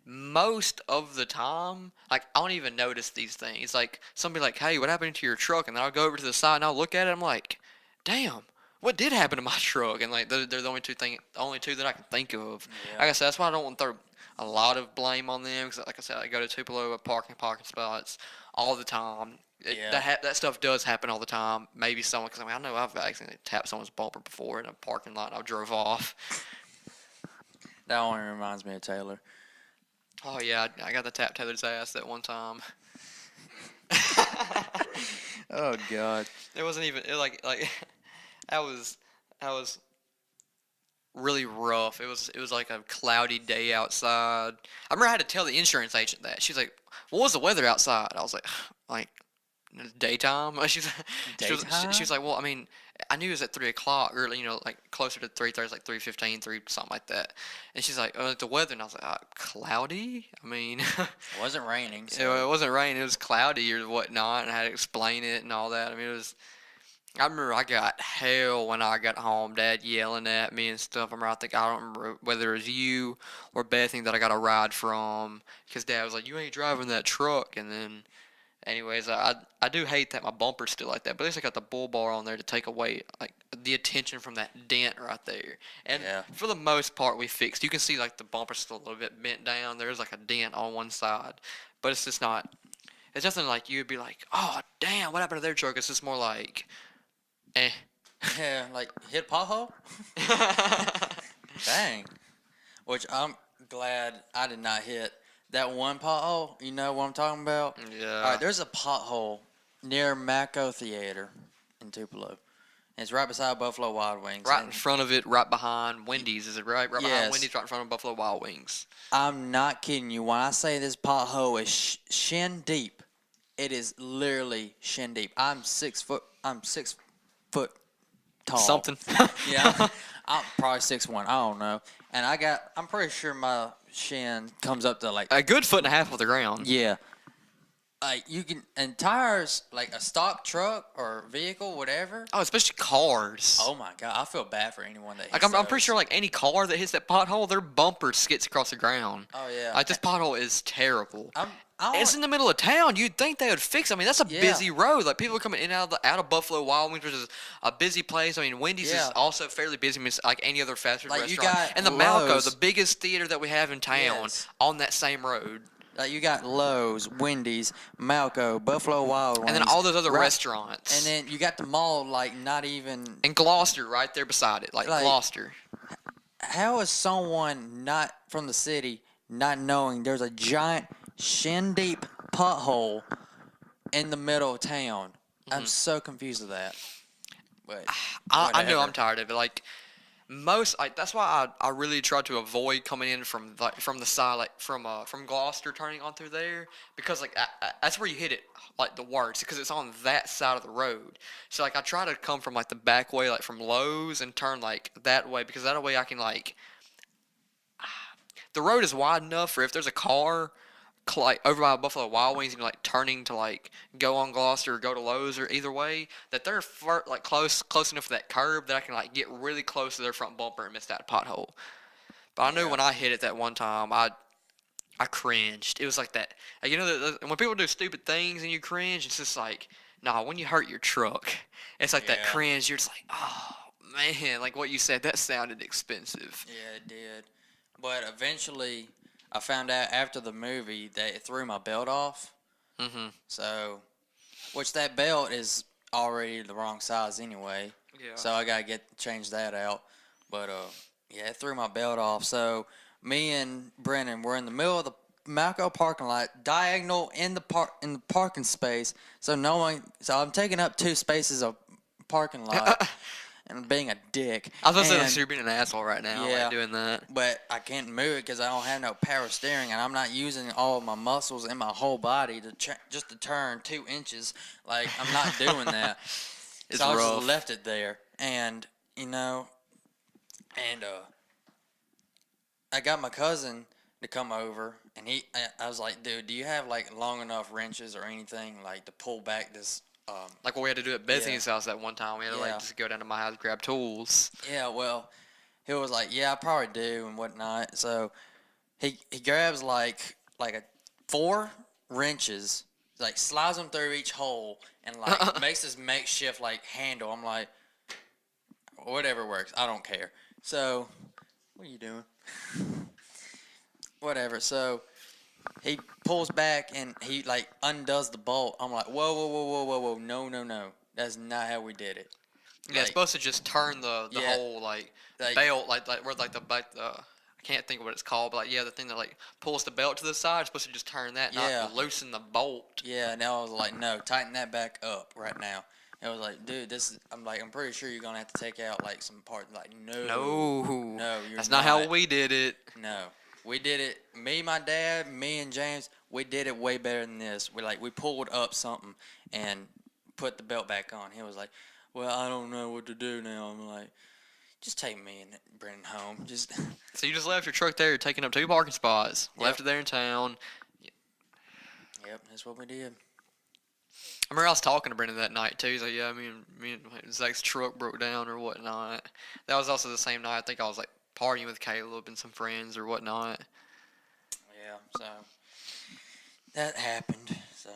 most of the time, like I don't even notice these things. Like somebody like, hey, what happened to your truck? And then I'll go over to the side and I'll look at it. I'm like, damn, what did happen to my truck? And like they're the only two that I can think of. Yeah. Like I said, that's why I don't want to throw a lot of blame on them, because like I said, I go to Tupelo parking spots all the time. Yeah. That stuff does happen all the time. Maybe someone, because I know I've accidentally tapped someone's bumper before in a parking lot and I drove off. That one reminds me of Taylor. Oh yeah, I got to tap Taylor's ass that one time. Oh God. It wasn't even like that was really rough. It was like a cloudy day outside. I remember I had to tell the insurance agent that. She's like, "What was the weather outside?" I was like daytime. She was like, "Well, I mean, I knew it was at 3 o'clock, or like closer to 3:30, like 3:15, something like that." And she's like, "Oh, the weather," and I was like, "Cloudy? I mean, It wasn't raining. it So. wasn't raining. It was cloudy or whatnot," and I had to explain it and all that. I mean, it was. I remember I got hell when I got home. Dad yelling at me and stuff. I don't remember whether it was you or Bethany that I got a ride from, because Dad was like, "You ain't driving that truck." And then, anyways, I do hate that my bumper's still like that. But at least I got the bull bar on there to take away like the attention from that dent right there. And Yeah. for the most part, we fixed. You can see like the bumper's still a little bit bent down. There's like a dent on one side, but it's just not. It's nothing like you'd be like, "Oh damn, what happened to their truck?" It's just more like. Eh. Yeah, like hit pothole. Dang. Which I'm glad I did not hit that one pothole. You know what I'm talking about? Yeah. All right, there's a pothole near Macco Theater in Tupelo. It's right beside Buffalo Wild Wings. Right in front of it, right behind Wendy's. Is it right? Right behind Yes. Wendy's, right in front of Buffalo Wild Wings. I'm not kidding you. When I say this pothole is shin deep, it is literally shin deep. I'm 6 foot tall. Something. Yeah, I'm probably 6'1". I don't know. And I'm pretty sure my shin comes up to like. A good foot and a half off the ground. Yeah. Like and tires, like a stock truck or vehicle, whatever. Oh, especially cars. Oh my God, I feel bad for anyone that hits Like I'm pretty those. sure like any car that hits that pothole, their bumper skids across the ground. Oh yeah. Like this pothole is terrible. It's in I the middle of town. You'd think they would fix it. I mean, that's a Yeah. busy road. Like people are coming in and out of Buffalo Wild Wings, which is a busy place. I mean, Wendy's Yeah. is also fairly busy. I mean, it's like any other fast food Like, you restaurant. got And the Malco, Lowe's. the biggest theater that we have in town, Yes. on that same road. Like you got Lowe's, Wendy's, Malco, Buffalo Wild Wings, And then all those other right- restaurants. And then you got the mall, like not even. And Gloucester right there beside it. Like Gloucester. How is someone not from the city not knowing there's a giant shin deep pothole in the middle of town? I'm so confused with that. But I know whatever. I'm tired of it. Like, most like that's why I really try to avoid coming in from the side like from Gloucester turning on through there because like that's where you hit it like the worst because it's on that side of the road. So like I try to come from like the back way like from Lowe's and turn like that way because that way I can like the road is wide enough for if there's a car like over by Buffalo Wild Wings and like turning to like go on Gloucester or go to Lowe's or either way that they're like close enough to that curb that I can like get really close to their front bumper and miss that pothole. But I knew Yeah. when I hit it that one time I cringed. It was like that. Like, you know, when people do stupid things and you cringe, it's just like, nah, when you hurt your truck, it's like that Yeah. cringe. You're just like, oh, man. Like what you said, that sounded expensive. Yeah, it did. But eventually, I found out after the movie that it threw my belt off. Mm-hmm. So, which that belt is already the wrong size anyway. Yeah. So I gotta change that out. But yeah, it threw my belt off. So me and Brennan were in the middle of the Malco parking lot, diagonal in the parking space. So no one. So I'm taking up 2 spaces of parking lot and being a dick. I was going to say, And so you're being an asshole right now, yeah, like doing that. but I can't move it because I don't have no power steering, and I'm not using all of my muscles in my whole body to just to turn 2 inches. Like I'm not doing that. It's So I rough. just left it there, and you know, and I got my cousin to come over, and I was like, dude, do you have like long enough wrenches or anything like to pull back this? Like what we had to do at Betsy's house that one time. We had to Yeah. like just go down to my house, grab tools. Yeah, well, he was like, yeah, I probably do and whatnot. So he grabs like a 4 wrenches, like slides them through each hole, and like makes this makeshift like handle. I'm like, whatever works, I don't care. So, what are you doing? Whatever. So he pulls back and he like undoes the bolt. I'm like, whoa, whoa, whoa, whoa, whoa, whoa, no, no, no, that's not how we did it. Yeah, Like, it's supposed to just turn the yeah, whole like like belt, like where like the I can't think of what it's called, but like yeah, the thing that like pulls the belt to the side, it's supposed to just turn that, Yeah. not loosen the bolt. yeah. And I was like, no, tighten that back up right now. And I was like, dude, this is. I'm like, I'm pretty sure you're gonna have to take out like some part. Like, no, No, you're that's not how we did it. No, we did it. Me, my dad, me and James, we did it way better than this. We pulled up something and put the belt back on. He was like, well, I don't know what to do now. I'm like, just take me and Brennan home. Just So you just left your truck there, taking up 2 parking spots, Yep. left it there in town. Yep, that's what we did. I remember I was talking to Brendan that night too. He's like, "Yeah, me and Zach's truck broke down or whatnot." That was also the same night. I think I was like partying with Caleb and some friends or whatnot. Yeah, so that happened. So,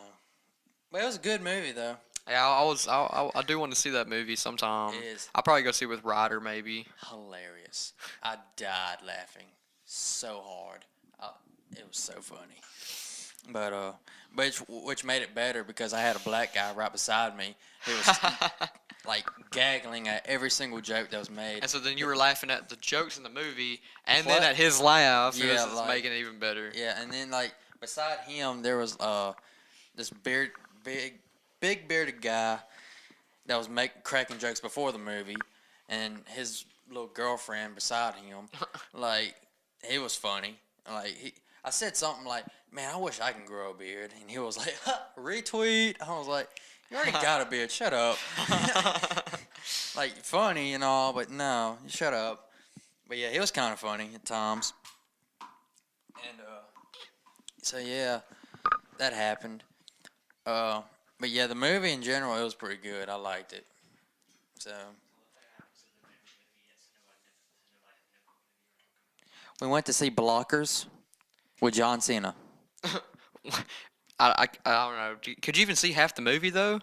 but it was a good movie though. Yeah, I do want to see that movie sometime. It is I'll probably go see it with Ryder maybe. hilarious. I died laughing so hard. It was so funny. But which made it better because I had a black guy right beside me who was like gaggling at every single joke that was made. And so then you were laughing at the jokes in the movie, and What? then at his laugh, it Yeah, was like- making it even better. Yeah, and then like beside him there was this big bearded guy that was cracking jokes before the movie, and his little girlfriend beside him, like he was funny. Like I said something like, "Man, I wish I can grow a beard," and he was like, "Retweet." I was like, "You already got a beard. Shut up." Like funny and all, but no, shut up. But yeah, he was kind of funny at times. And so yeah, that happened. But yeah, the movie in general, it was pretty good. I liked it. So we went to see Blockers with John Cena. I don't know. Could you even see half the movie though?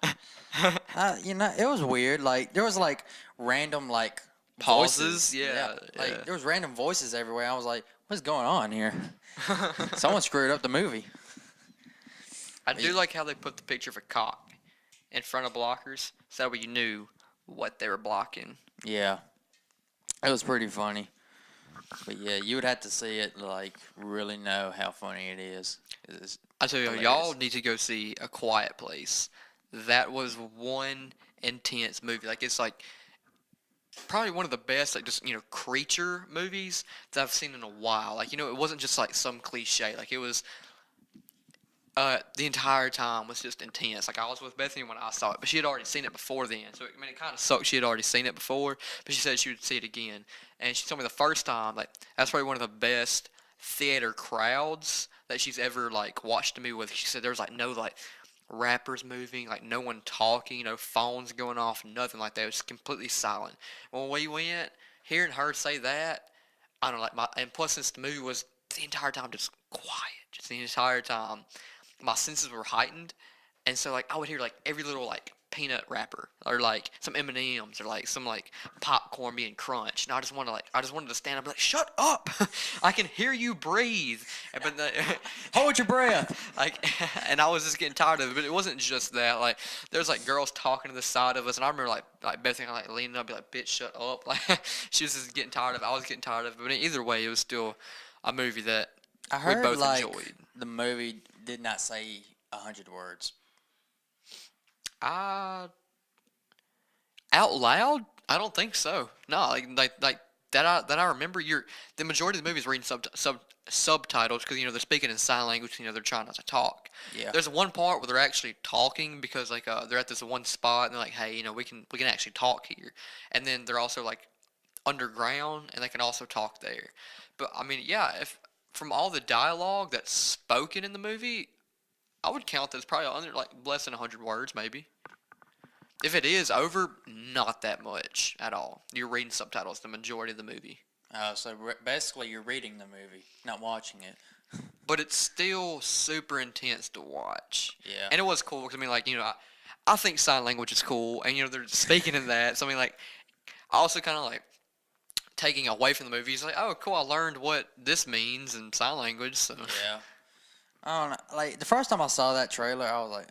It was weird. Like there was like random like Pauses? voices. Yeah, Like yeah. there was random voices everywhere. I was like, what's going on here? Someone screwed up the movie. I do like how they put the picture of a cock in front of blockers, so that way you knew what they were blocking. Yeah, it was pretty funny. But yeah, you would have to see it to, like, really know how funny it is. It's I tell you, hilarious. y'all need to go see A Quiet Place. That was one intense movie. Like it's like probably one of the best, like, just, creature movies that I've seen in a while. Like, it wasn't just like some cliche. Like, it was the entire time was just intense. Like, I was with Bethany when I saw it, but she had already seen it before then. So it kind of sucked. She had already seen it before, but she said she would see it again. And she told me the first time, like, that's probably one of the best theater crowds that she's ever like watched a movie with. She said there was like no like rappers moving, like no one talking, no phones going off, nothing like that. It was completely silent. When we went, hearing her say that, I don't know, like and plus since the movie was the entire time just quiet, just the entire time my senses were heightened, and so like I would hear like every little like peanut wrapper or like some M&Ms or like some like popcorn being crunched, and I just wanted to stand up and be like, shut up, I can hear you breathe, but Hold your breath. like, and I was just getting tired of it. But it wasn't just that. Like, there's like girls talking to the side of us, and I remember like Bethany like leaning up, be like, "Bitch, shut up!" Like, she was just getting tired of it. I was getting tired of it. But either way, it was still a movie that I we heard both like enjoyed. the movie did not say 100 words. I out loud, I don't think so. No, like that I remember. The majority of the movies reading subtitles because they're speaking in sign language. They're trying not to talk. Yeah. There's one part where they're actually talking because like they're at this one spot and they're like, hey, we can actually talk here. And then they're also like underground and they can also talk there. But I mean, yeah, if from all the dialogue that's spoken in the movie, I would count that's probably under like less than 100 words, maybe. If it is over, not that much at all. You're reading subtitles the majority of the movie. So basically, you're reading the movie, not watching it. But it's still super intense to watch. Yeah. And it was cool because I mean, like I think sign language is cool, and they're speaking in that. So I mean, like I also kind of like taking away from the movie. It's like, oh, cool, I learned what this means in sign language. So Yeah. I don't know. Like the first time I saw that trailer, I was like,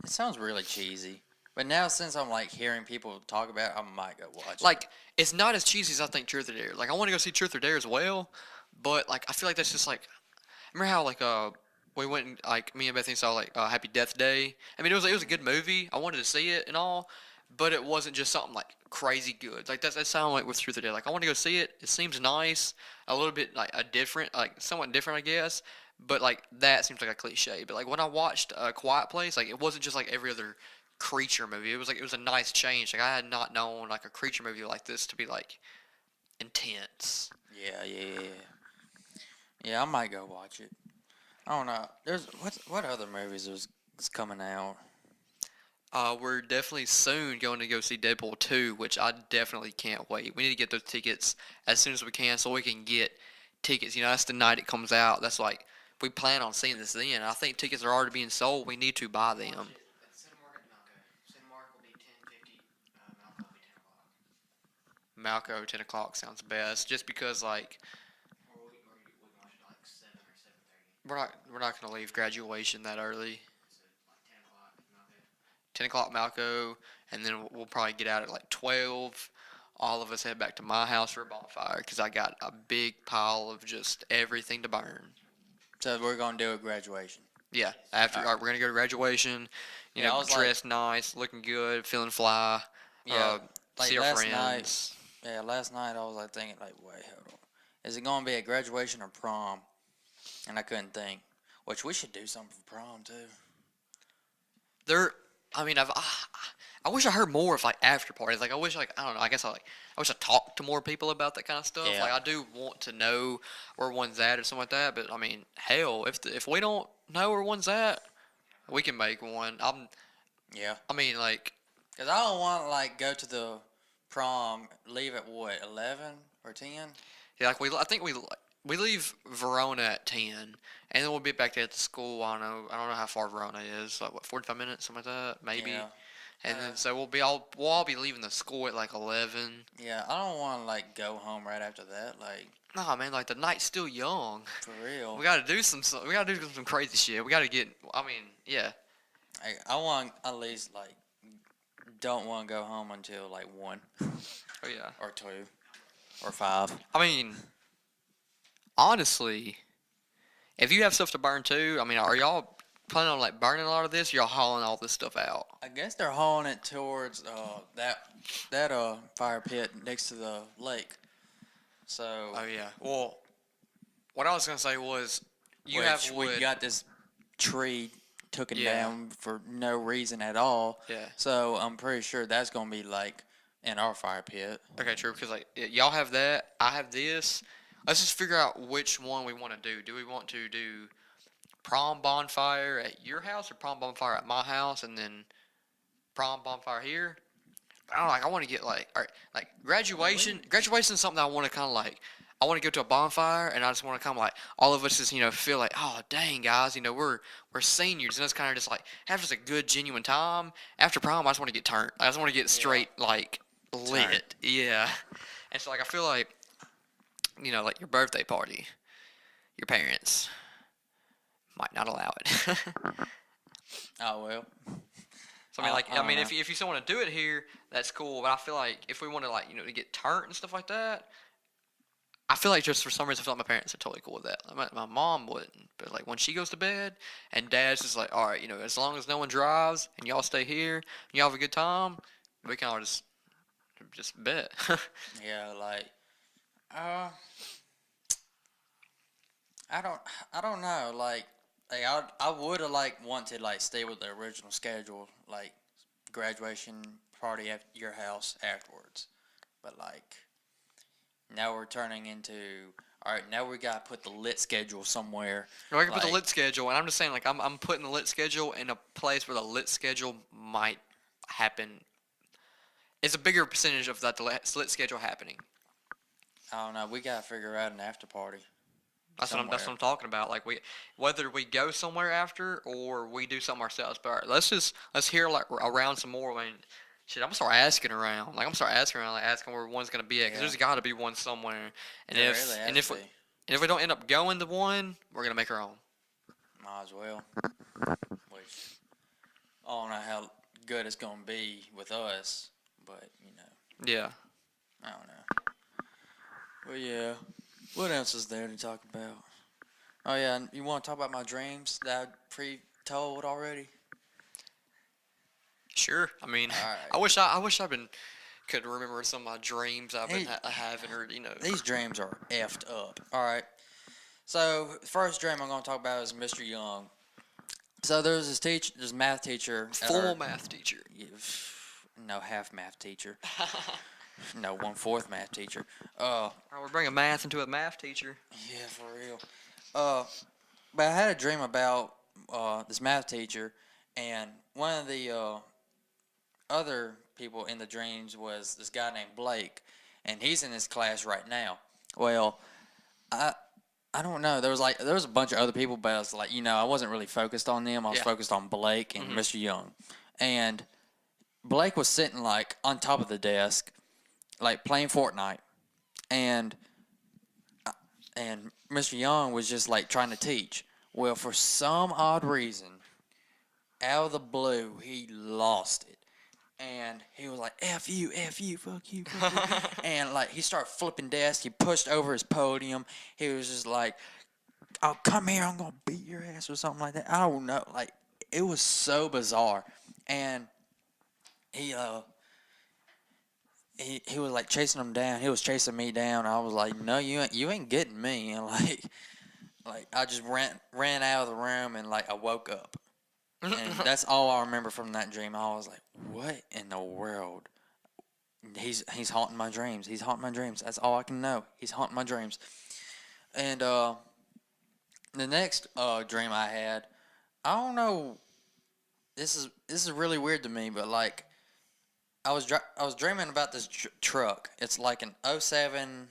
it sounds really cheesy. But now, since I'm like hearing people talk about it, I might go watch it. like it's not as cheesy as I think Truth or Dare. Like I want to go see Truth or Dare as well, but like I feel like that's just like remember how like we went and like me and Bethany saw like Happy Death Day. I mean it was a good movie. I wanted to see it and all, but it wasn't just something like crazy good. Like that sounded like with Truth or Dare. Like I want to go see it. It seems nice, a little bit like a different, like somewhat different, I guess. But like that seems like a cliche. But like when I watched Quiet Place, like it wasn't just like every other creature movie. It was a nice change. Like I had not known like a creature movie like this to be like intense. Yeah. Yeah, I might go watch it. I don't know. There's what other movies is coming out? We're definitely soon going to go see Deadpool 2, which I definitely can't wait. We need to get those tickets as soon as we can so we can get tickets. That's the night it comes out. That's like, we plan on seeing this then. I think tickets are already being sold. We need to buy them. Malco, 10 o'clock sounds best. Just because, like, we're not going to leave graduation that early. 10 o'clock Malco, and then we'll probably get out at like 12. All of us head back to my house for a bonfire because I got a big pile of just everything to burn. So we're gonna do a graduation. Yeah, after we're gonna go to graduation. Yeah, I was dressed nice, looking good, feeling fly. Yeah, like see our last friends. night. Yeah, last night I was like thinking like, wait, hold on, is it gonna be a graduation or prom? And I couldn't think. Which we should do something for prom too. I mean, I wish I heard more of like after parties. Like I wish, like I don't know. I guess I wish I talked to more people about that kind of stuff. Yeah. Like I do want to know where one's at or something like that. But I mean, hell, if we don't know where one's at, we can make one. Yeah. I mean, like, Cause I don't want to like go to the prom, leave at what 11 or 10. yeah, like I think we leave Verona at 10, and then we'll be back at the school. I don't know how far Verona is. Like what, 45 minutes, something like that, maybe. Yeah. And then so we'll all be leaving the school at like 11. Yeah, I don't want to like go home right after that. Like, Nah, man, like the night's still young. for real. We gotta do some crazy shit. We gotta get. I mean, yeah. I want at least like don't want to go home until like 1 Oh yeah. or 2 or 5. I mean, honestly, if you have stuff to burn too, I mean, are y'all planning on like burning a lot of this? Y'all hauling all this stuff out? I guess they're hauling it towards that fire pit next to the lake. So, Oh yeah. Well, what I was gonna say was, you have which we wood. got this tree taken Yeah. down for no reason at all. Yeah. So I'm pretty sure that's gonna be like in our fire pit. Okay, true. Because like y'all have that, I have this. Let's just figure out which one we want to do. Do we want to do prom bonfire at your house or prom bonfire at my house, and then prom bonfire here? I don't know, like I want to get like, all right, like graduation. Graduation is something I want to kind of like. I want to go to a bonfire, and I just want to kind of like all of us just feel like, oh dang guys, we're seniors, and it's kind of just like have just a good genuine time. After prom, I just want to get turned. I just want to get straight like lit. Turned. Yeah, and so like I feel like like your birthday party, your parents might not allow it. Oh well. So I mean, like, I don't know. if you still want to do it here, that's cool. But I feel like if we want to, like, to get turned and stuff like that, I feel like just for some reason, I feel like my parents are totally cool with that. My mom wouldn't, but like when she goes to bed, and Dad's just like, all right, as long as no one drives and y'all stay here, and y'all have a good time, we can all just bet. Yeah, like uh, I don't know. Like I would have like wanted like stay with the original schedule, like graduation party at your house afterwards. But like now we're turning into all right. Now we gotta put the lit schedule somewhere. I can put the Like, lit schedule, and I'm just saying, like, I'm putting the lit schedule in a place where the lit schedule might happen. It's a bigger percentage of that the lit schedule happening. I don't know. We gotta figure out an after party. That's what I'm talking about. Like whether we go somewhere after or we do something ourselves. But all right, let's hear like around some more. I mean, shit, I'm gonna start asking around. Like I'm gonna start asking around, like asking where one's gonna be at, because Yeah. there's got to be one somewhere. And There if really and has if to we, be. and if we don't end up going to one, we're gonna make our own. Might as well. Which I don't know how good it's gonna be with us, but Yeah. I don't know. Well, yeah. What else is there to talk about? Oh yeah, and you want to talk about my dreams that I pre-told already? Sure. I mean, All I right. wish I could remember some of my dreams I've been Hey, having, or these dreams are effed up. All right. So first dream I'm gonna talk about is Mr. Young. So there's this math teacher. At formal our, math teacher. no, half math teacher. No, 1/4 math teacher. Uh, Oh, we're bringing math into a math teacher. yeah, for real. Uh, but I had a dream about this math teacher, and one of the other people in the dreams was this guy named Blake, and he's in this class right now. Well, I I don't know. There was a bunch of other people, but I was like, I wasn't really focused on them. I was Yeah. focused on Blake and Mr. Young, and Blake was sitting like on top of the desk, like playing Fortnite, and and Mr. Young was just like trying to teach. Well, for some odd reason, out of the blue, he lost it. And he was like, F you, fuck you, fuck you. And like he started flipping desks. He pushed over his podium. He was just like, oh, come here, I'm gonna beat your ass or something like that. I don't know. Like it was so bizarre. And he he was like chasing him down. He was chasing me down. I was like, no, you ain't getting me. And like I just ran out of the room, and like I woke up. And that's all I remember from that dream. I was like, what in the world? He's haunting my dreams. He's haunting my dreams. That's all I can know. He's haunting my dreams. And the next dream I had, I don't know. This is really weird to me, but like I was dreaming about this truck. It's like an '07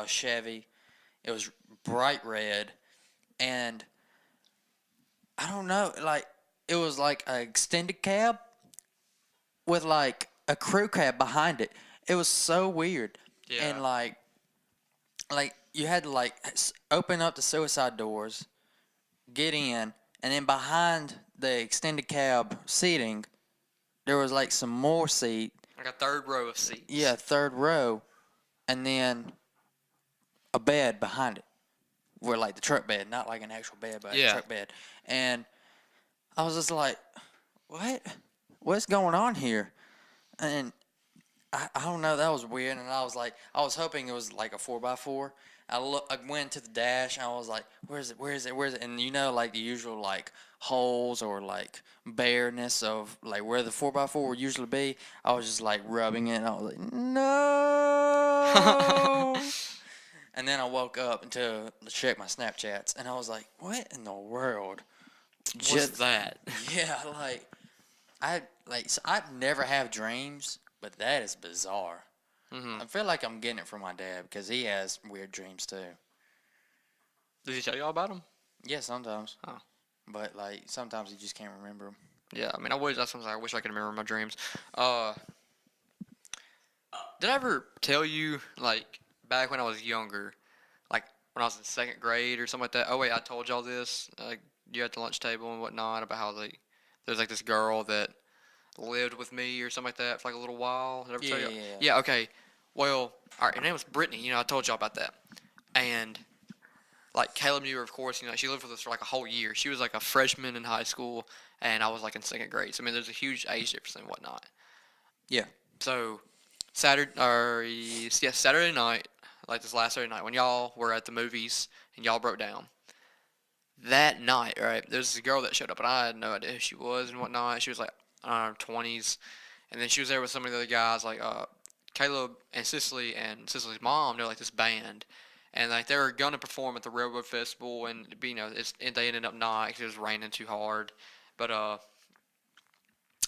Chevy. It was bright red, and I don't know, like it was like an extended cab with like a crew cab behind it. It was so weird. Yeah. And like you had to like open up the suicide doors, get in, and then behind the extended cab seating, there was like some more seat. Like a third row of seats. Yeah, third row, and then a bed behind it, where like the truck bed, not like an actual bed, but a truck bed. And I was just like, what? What's going on here? And I don't know. That was weird. And I was like, I was hoping it was like a 4x4. I went to the dash. And I was like, where is it? Where is it? Where is it? And you know, like the usual like holes or like bareness of like where the 4x4 would usually be. I was just like rubbing it. And I was like, no. And then I woke up to check my Snapchats, and I was like, what in the world? What's that? Yeah, so I never have dreams, but that is bizarre. Hmm. I feel like I'm getting it from my dad because he has weird dreams too. Did he tell you all about them? Yeah, sometimes. Oh. But like sometimes he just can't remember them. Yeah, I mean, that's something I wish I could remember my dreams. Uh, did I ever tell you, like, back when I was younger, like, when I was in second grade or something like that? Oh, wait, I told y'all this, you at the lunch table and whatnot, about how, like, there's, like, this girl that lived with me or something like that for, like, a little while. Did I ever Yeah, tell you? yeah, yeah. Yeah, okay. Well, all right, her name was Brittany. I told y'all about that. And, like, Caleb knew her, of course. She lived with us for, like, a whole year. She was, like, a freshman in high school, and I was, like, in second grade. So, I mean, there's a huge age difference and whatnot. Yeah. So, Saturday night, like this last Saturday night, when y'all were at the movies and y'all broke down, that night, right, there's this girl that showed up, and I had no idea who she was and whatnot. She was like, I don't know, 20s, and then she was there with some of the other guys, like Caleb and Cicely's mom. They're like this band, and like they were gonna perform at the Railroad Festival, and they ended up not because it was raining too hard, but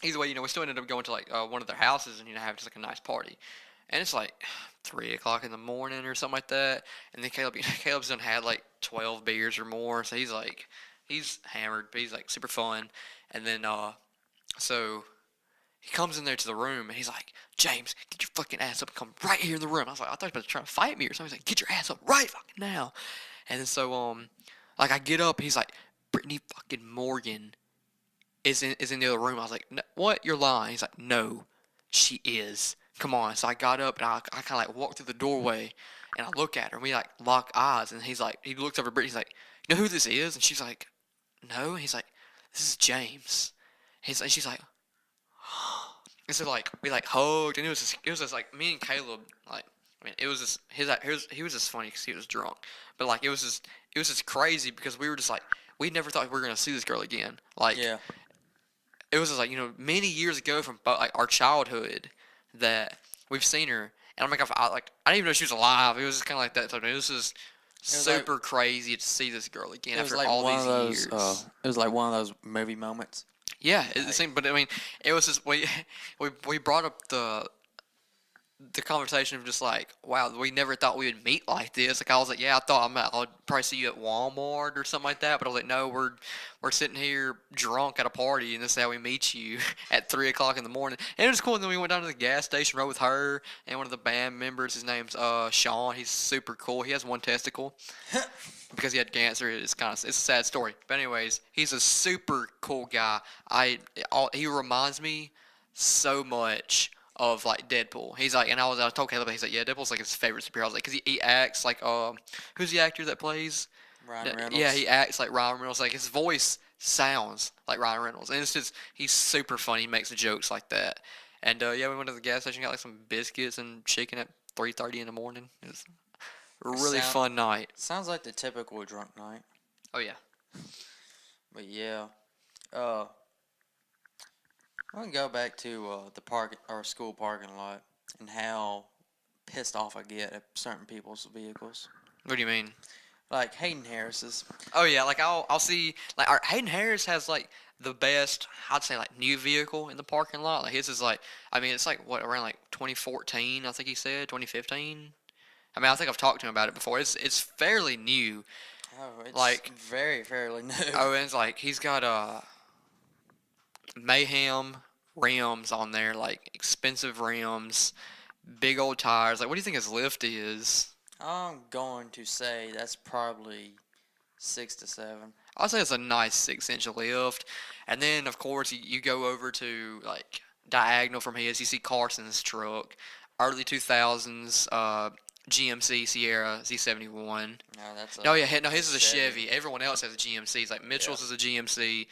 either way, we still ended up going to like one of their houses and have just like a nice party. And it's like 3 o'clock in the morning or something like that. And then Caleb's done had like 12 beers or more, so he's hammered, but he's like super fun. And then so he comes in there to the room and he's like, James, get your fucking ass up and come right here in the room. I was like, I thought you were about to try to fight me or something. He's like, get your ass up right fucking now. And then so like I get up, he's like, Brittany fucking Morgan is in the other room. I was like, no, what? You're lying. He's like, no, she is. Come on. So I got up and I kind of like walked through the doorway and I look at her and we like lock eyes and he looks over at Brittany. He's like, you know who this is? And she's like, no. And he's like, this is James. And she's like, and so like we like hugged and it was just like me and Caleb like. I mean, it was just he was just funny because he was drunk, but like it was just crazy because we were just like we never thought we were gonna see this girl again. Like Yeah. it was just like many years ago from like our childhood that we've seen her, and I'm like I didn't even know she was alive. It was just kind of like that. So I mean, it was just It was like super crazy to see this girl again it was after like all one these of those. years. It was like one of those movie moments. Yeah, it Like, seemed, but I mean, it was just we brought up the conversation of just like, wow, we never thought we would meet like this. Like I was like, yeah, I thought I'll probably see you at Walmart or something like that. But I was like, no, we're sitting here drunk at a party, and this is how we meet you at 3 o'clock in the morning. And it was cool. And then we went down to the gas station, rode with her and one of the band members. His name's Sean. He's super cool. He has one testicle because he had cancer. It's a sad story. But anyways, he's a super cool guy. He reminds me so much of like Deadpool. He's like, and I told Caleb, he's like, yeah, Deadpool's like his favorite superhero. I was like, cause he acts like who's the actor that plays? Ryan Reynolds. Yeah, he acts like Ryan Reynolds. Like his voice sounds like Ryan Reynolds, and it's just he's super funny. He makes jokes like that. And yeah, we went to the gas station, got like some biscuits and chicken at 3:30 in the morning. It was a really fun night. Sounds like the typical drunk night. Oh yeah. But yeah. Uh, I want to go back to the park or school parking lot and how pissed off I get at certain people's vehicles. What do you mean? Like Hayden Harris's. Oh yeah, like I'll see like Hayden Harris has like the best I'd say like new vehicle in the parking lot. Like his is like I mean it's like what around like 2014 I think he said 2015. I mean I think I've talked to him about it before. It's fairly new. Oh, it's Like very fairly new. oh and it's like he's got Mayhem rims on there like expensive rims, big old tires. Like what do you think his lift is? I'm going to say that's probably 6 to 7. I'd say it's a nice 6-inch lift. And then, of course, you go over to, like, diagonal from his, you see Carson's truck. Early 2000s GMC Sierra Z71. No, that's a No, yeah, no, his is a Chevy. Chevy. Everyone else has a GMC. It's like Mitchell's is a GMC.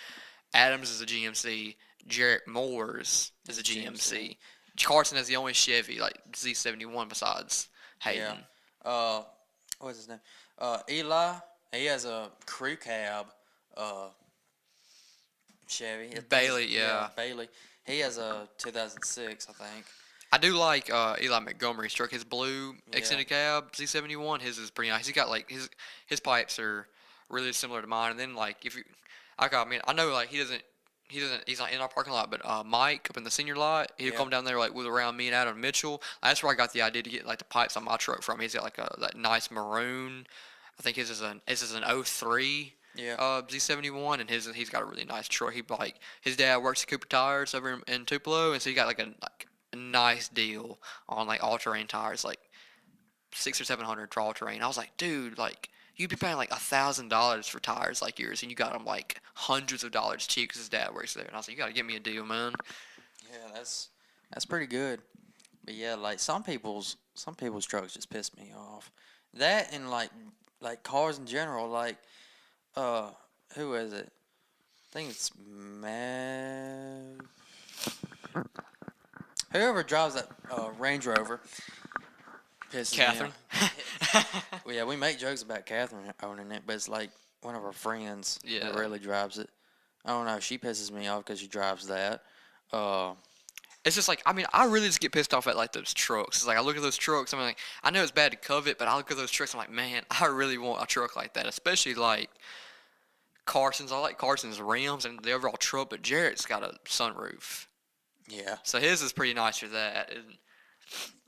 Adams is a GMC. Jarrett Moore's is a GMC. GMC. Carson is the only Chevy like Z71 besides Yeah. Hayden. Uh, what's his name? Eli. He has a crew cab. Uh, Chevy. I think Bailey, yeah. Bailey. He has a 2006, I think. I do like Eli Montgomery's truck. His blue Yeah. extended cab Z71. His is pretty nice. He got like his pipes are really similar to mine. And then like if you, I mean I know like he's not in our parking lot, but Mike up in the senior lot, he'll Yeah. come down there like with around me and Adam Mitchell. That's where I got the idea to get like the pipes on my truck from. He's got like that nice maroon. I think his is an '03 Yeah. Z71, and he's got a really nice truck. He like his dad works at Cooper Tires over in Tupelo, and so he got like a nice deal on like all terrain tires, like 600 or 700 for all terrain. I was like, dude, like you'd be paying like $1,000 for tires like yours, and you got them like hundreds of dollars cheap because his dad works there. And I was like, you gotta give me a deal, man. Yeah, that's pretty good. But yeah, like some people's trucks just piss me off. That and like cars in general, like uh who is it? I think it's Mav. Whoever drives that Range Rover pisses Catherine. me off. Well, yeah, we make jokes about Catherine owning it, but it's like one of our friends Yeah. that really drives it. I don't know. She pisses me off because she drives that. Uh, It's just like, I mean, I really just get pissed off at like those trucks. It's like I look at those trucks, I'm like, I know it's bad to covet, but I look at those trucks, I'm like, man, I really want a truck like that, especially like Carson's. I like Carson's rims and the overall truck, but Jarrett's got a sunroof, yeah. so his is pretty nice for that. And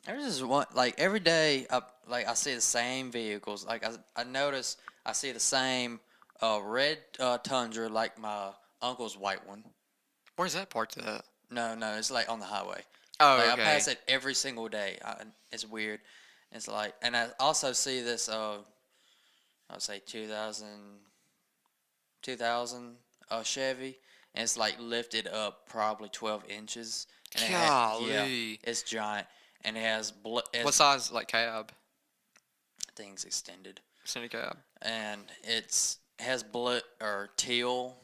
There's just one like every day. I see the same vehicles. Like I notice I see the same red Tundra, like my uncle's white one. where's that part to that? No, it's like on the highway. Oh, Like I okay. pass it every single day. It's weird. It's like, and I also see this. I would say 2000 Chevy, and it's like lifted up probably 12 inches. And Golly. it's giant, and it has What size, like cab? things extended, Extended cab. and it has blood or teal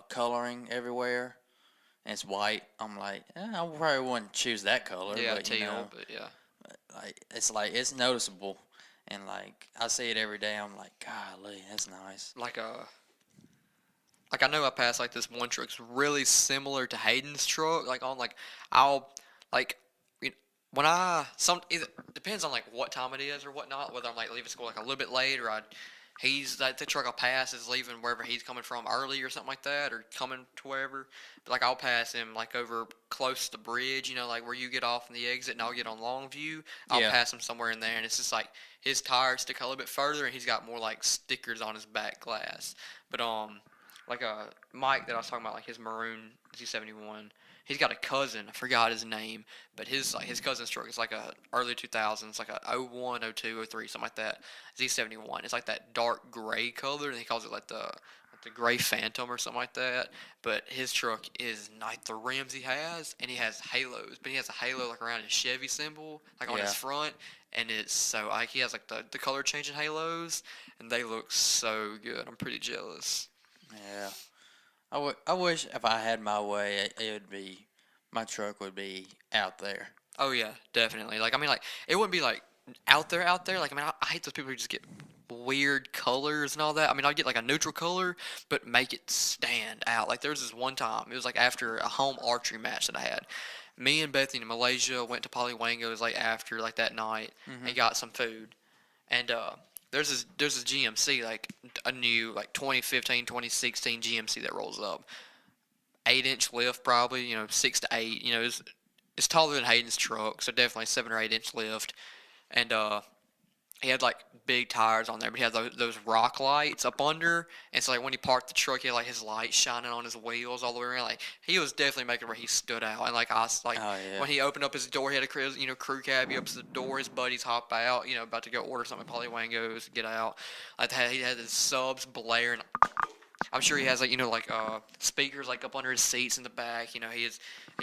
coloring everywhere, and it's white. I'm like, I probably wouldn't choose that color, Yeah, but teal, you know, but yeah. like it's noticeable, and like I see it every day. I'm like, golly, that's nice. Like I know I passed like this one truck's really similar to Hayden's truck. Like on like I'll like you when I some either depends on like what time it is or whatnot. Whether I'm like leaving school like a little bit late or he's that the truck I pass is leaving wherever he's coming from early or something like that or coming to wherever. But like I'll pass him like over close to the bridge, you know, like where you get off in the exit and I'll get on Longview. I'll Yeah. pass him somewhere in there and it's just like his tires stick a little bit further and he's got more like stickers on his back glass. But like Mike that I was talking about, like his maroon Z71. He's got a cousin. I forgot his name, but his cousin's truck is like a early 2000s, like a '01, '02, '03, something like that. Z71. It's like that dark gray color, and he calls it like the gray Phantom or something like that. But his truck is like the rims he has, and he has halos. But he has a halo like around his Chevy symbol, like on his Yeah. front, and it's so like he has like the color changing halos, and they look so good. I'm pretty jealous. Yeah. I wish if I had my way, it would be my truck would be out there. Oh yeah, definitely. Like I mean, like it wouldn't be like out there, out there. Like I mean, I hate those people who just get weird colors and all that. I mean, I'd get like a neutral color, but make it stand out. Like there was this one time, it was like after a home archery match that I had. Me and Bethany in Malaysia went to Polywango's like after like that night and got some food. And there's this GMC like a new like 2015 2016 GMC that rolls up. 8-inch lift probably, you know, 6 to 8, you know, it's taller than Hayden's truck, so definitely 7 or 8 inch lift. And he had like big tires on there, but he had those rock lights up under, and so like when he parked the truck, he had like his lights shining on his wheels all the way around. Like he was definitely making where he stood out. And like Oh yeah. when he opened up his door, he had a crew cab. He opens the door, his buddies hop out, you know, about to go order something at Polywango's, get out. Like he had his subs blaring. I'm sure he has like speakers like up under his seats in the back. You know he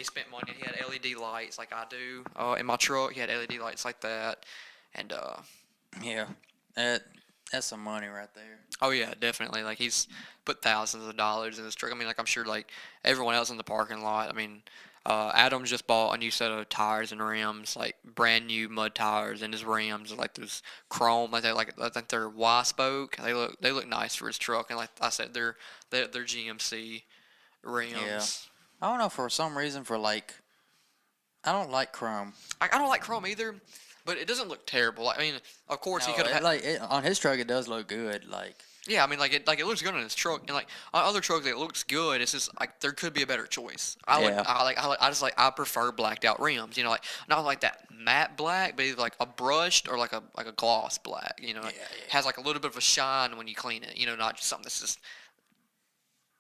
spent money. He had LED lights like I do in my truck. He had LED lights like that, and Yeah. Uh, That's some money right there. Oh yeah, definitely. Like he's put thousands of dollars in this truck. I mean, like I'm sure like everyone else in the parking lot. I mean, Adam just bought a new set of tires and rims, like brand new mud tires, and his rims are like those chrome, like I think they're Y spoke. They look nice for his truck, and like I said, they're GMC Yeah. rims. I don't know, for some reason, for like, I don't like chrome. I don't like chrome either, but it doesn't look terrible. I mean, of course he No, could have had. on his truck it does look good. Like, Yeah, I mean, like it looks good on his truck, and like on other trucks, it looks good. It's just like there could be a better choice. yeah, I prefer blacked out rims. You know, like not like that matte black, but either like a brushed or like a gloss black. You know, yeah, like, yeah, has like a little bit of a shine when you clean it. You know, not just something that's just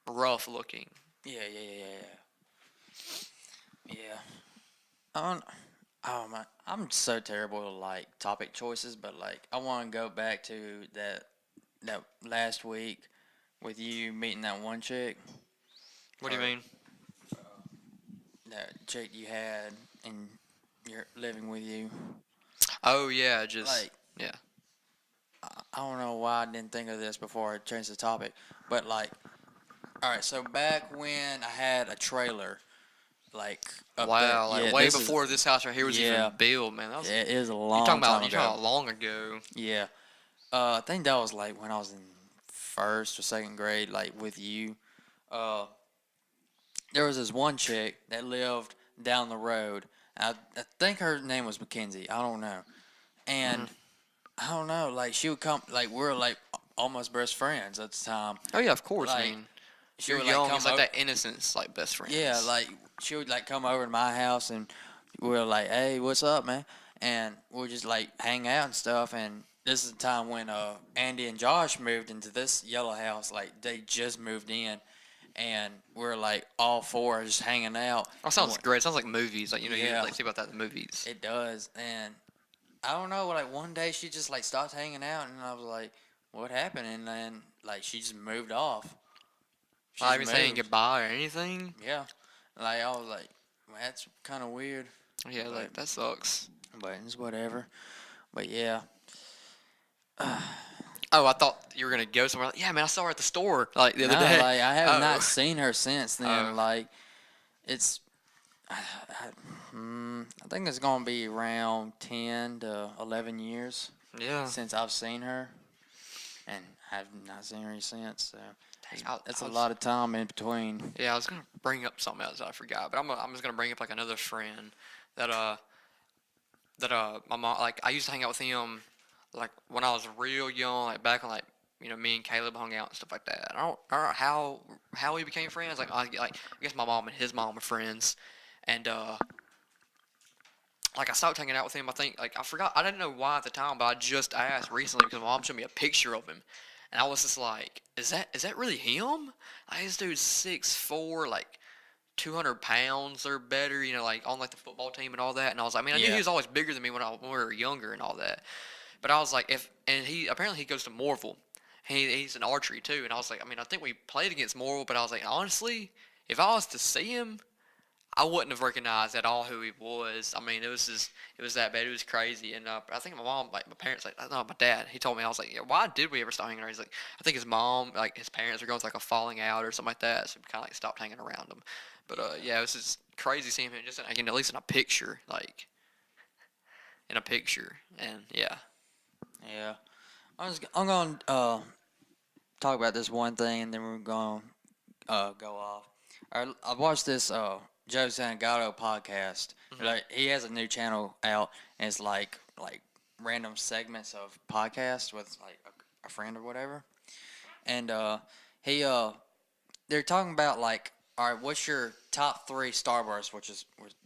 rough looking. yeah, yeah, yeah, yeah, yeah. Yeah. I don't. Oh my, I'm so terrible at like topic choices, but like I want to go back to that last week with you meeting that one chick, What do you or mean? that chick you had and you're living with you. Oh yeah, just Like, yeah. I don't know why I didn't think of this before I changed the topic, but like, all right, so back when I had a trailer, like up there, Wow, like yeah, way this is, before this house right here was even yeah, built, man. That was it is a you long time you ago. talking about long ago. Yeah, I think that was like when I was in first or second grade, like with you. Uh, there was this one chick that lived down the road. I think her name was Mackenzie. I don't know, Hmm. and I don't know. Like she would come. Like we were like almost best friends at the time. Oh yeah, of course. I Like mean, she you're would like young. come It's like over. that innocence, like best Yeah, friends. like she would like come over to my house and we were like, "Hey, what's up, man?" And we'll just like hang out and stuff. And this is the time when Andy and Josh moved into this yellow house. Like they just moved in, and we're like all four just hanging out. Oh, And sounds great. Sounds like movies. Like you yeah, like see about that in the movies. it does. And I don't know. Like one day she just like stopped hanging out, and I was like, "What happened?" And then like she just moved off. She Not just even saying moved. goodbye or anything. Yeah. Like I was like, "Man, that's kind of weird." Yeah, But like that sucks. it's whatever. But yeah, Oh, I thought you were gonna go somewhere. Like, yeah, man, I saw her at the store like the other no, day. like I have not Oh, seen her since then. oh, Like it's, I think it's gonna be around 10 to 11 years yeah. since I've seen her, and I've not seen her since. So Dang, that's I a was lot of time in between. yeah, I was gonna bring up something else that I forgot, but I'm just gonna bring up like another friend that my mom like I used to hang out with him like when I was real young, like back when like me and Caleb hung out and stuff like that. I don't know how we became friends. I guess my mom and his mom were friends, and like I stopped hanging out with him. I think like I forgot. I didn't know why at the time, but I just asked recently because my mom showed me a picture of him, and I was just like, is that really him? Like this dude's 6'4", like 200 pounds or better, like on like the football team and all that. And I was like, I mean, I knew he Yeah, was always bigger than me when we were younger and all that. But I was like, and he apparently he goes to Morville. He's in archery too. And I was like, I mean, I think we played against Morville, but I was like, honestly, if I was to see him, I wouldn't have recognized at all who he was. I mean, it was that bad. It was crazy. And I think my mom, like my parents, like no, my dad, he told me I was like, yeah, why did we ever stop hanging around? He's like, I think his mom, like his parents were going through like a falling out or something like that, so we kind of like stopped hanging around him. But yeah, it was just crazy seeing him just like, at least in a picture, like in a picture, and yeah. yeah. I'm gonna talk about this one thing, and then we're gonna go off. I watched this Joe Santagato podcast. Hmm. Like he has a new channel out, and it's like random segments of podcasts with like a friend or whatever. And he they're talking about like, all right, what's your top three Starbursts?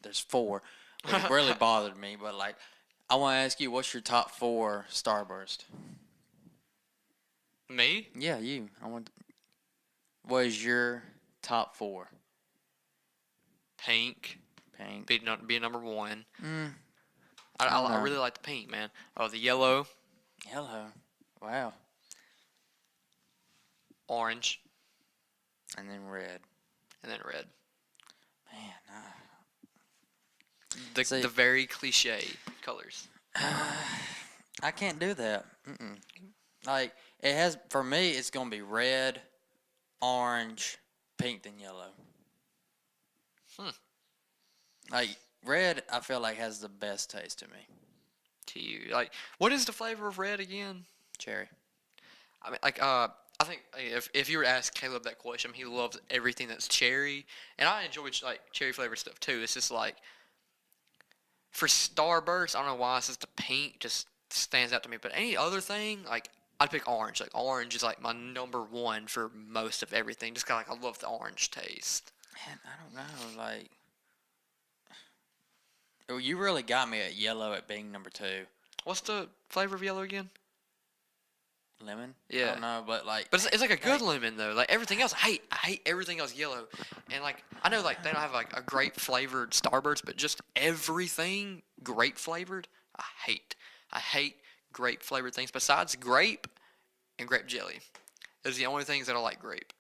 There's four, which really bothered me. But like, I want to ask you, what's your top four Starburst? Me, Yeah, you. I want. What is your top four? pink, Pink. be number one. Mm, I, I I, don't I know. really like the pink, man. Oh, the yellow, Hello. Wow. orange, And then red. and then red. Man, The see, very cliche colors. I can't do that. Mm-mm. Like it has for me, it's gonna be red, orange, pink, then yellow. Hmm. Like red, I feel like has the best taste to me. To you, like, what is the flavor of red again? Cherry. I mean, like, I think if you were to ask Caleb that question, he loves everything that's cherry, and I enjoy like cherry flavored stuff too. It's just like for Starburst, I don't know why it's just the pink just stands out to me. But any other thing, like I'd pick orange. Like orange is like my number one for most of everything. Just kind of like I love the orange taste. Man, I don't know. Like, oh, you really got me at yellow at being number two. What's the flavor of yellow again? Lemon. I Yeah. don't know, but like, But it's like a good like, lemon though. Like everything else, I hate everything else yellow. And like I know like they don't have like a grape flavored Starburst, but just everything grape flavored, I hate grape flavored things besides grape and grape jelly. Those are the only things that I like grape.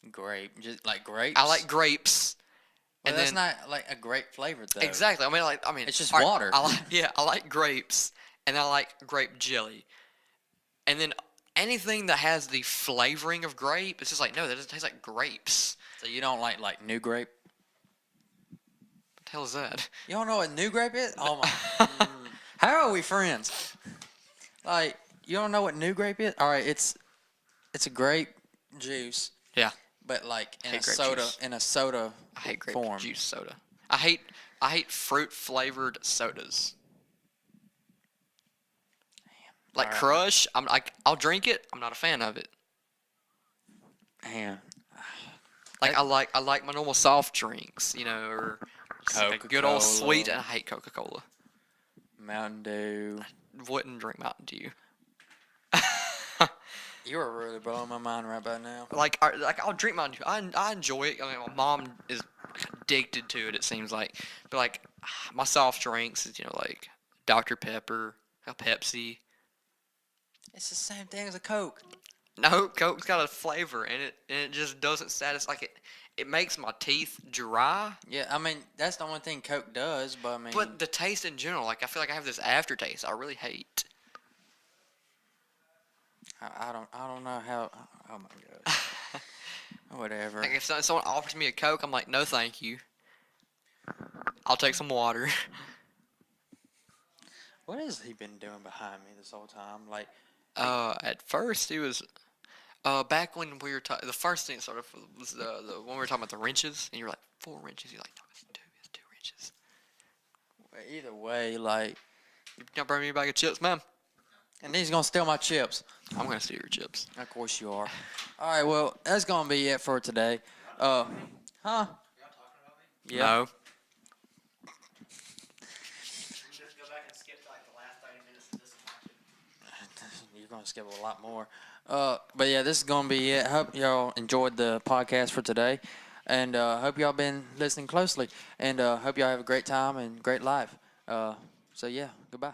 grape, just like grapes. I like grapes. Well, And that's then not like a grape flavor though. exactly. I mean It's just all right, water. I like grapes and I like grape jelly. And then anything that has the flavoring of grape, it's just like no, that doesn't taste like grapes. So you don't like new grape? What the hell is that? You don't know what new grape is? Oh my. How are we friends? Like you don't know what new grape is? All right, it's a grape juice. Yeah. But like in Hate a grape soda, juice. in a soda I hate grape form. juice soda. I hate fruit flavored sodas. Like Alright. Crush, I'm like I'll drink it. I'm not a fan of it. Man, Like I like my normal soft drinks, you know, or just like a good old sweet. And I hate Coca-Cola. Mountain Dew. Wouldn't drink Mountain Dew. You are really blowing my mind right about now. Like I'll drink Mountain Dew. I enjoy it. I mean, my mom is addicted to it. It seems like, but like my soft drinks is like Dr Pepper, a Pepsi. It's the same thing as a Coke. No, Coke's got a flavor in it, and it just doesn't satisfy. Like it makes my teeth dry. Yeah, I mean that's the only thing Coke does. But I mean, But the taste in general, like I feel like I have this aftertaste I really hate. I don't know how. Oh my god. Whatever. Like if someone offers me a Coke, I'm like, no, thank you. I'll take some water. What has he been doing behind me this whole time? Like, At first it was, back when we were talking, the first thing sort of was the when we were talking about the wrenches, and you were like 4 wrenches. You're like, no, it's 2 wrenches. either way, like, You gonna bring me a bag of chips, ma'am? and he's gonna steal my chips. I'm gonna steal your chips. Of course you are. All right, well, that's gonna be it for today. Huh? Yeah. No. You're gonna skip a lot more. But yeah, this is gonna be it. Hope y'all enjoyed the podcast for today, and hope y'all been listening closely, and hope y'all have a great time and great life. So yeah, goodbye.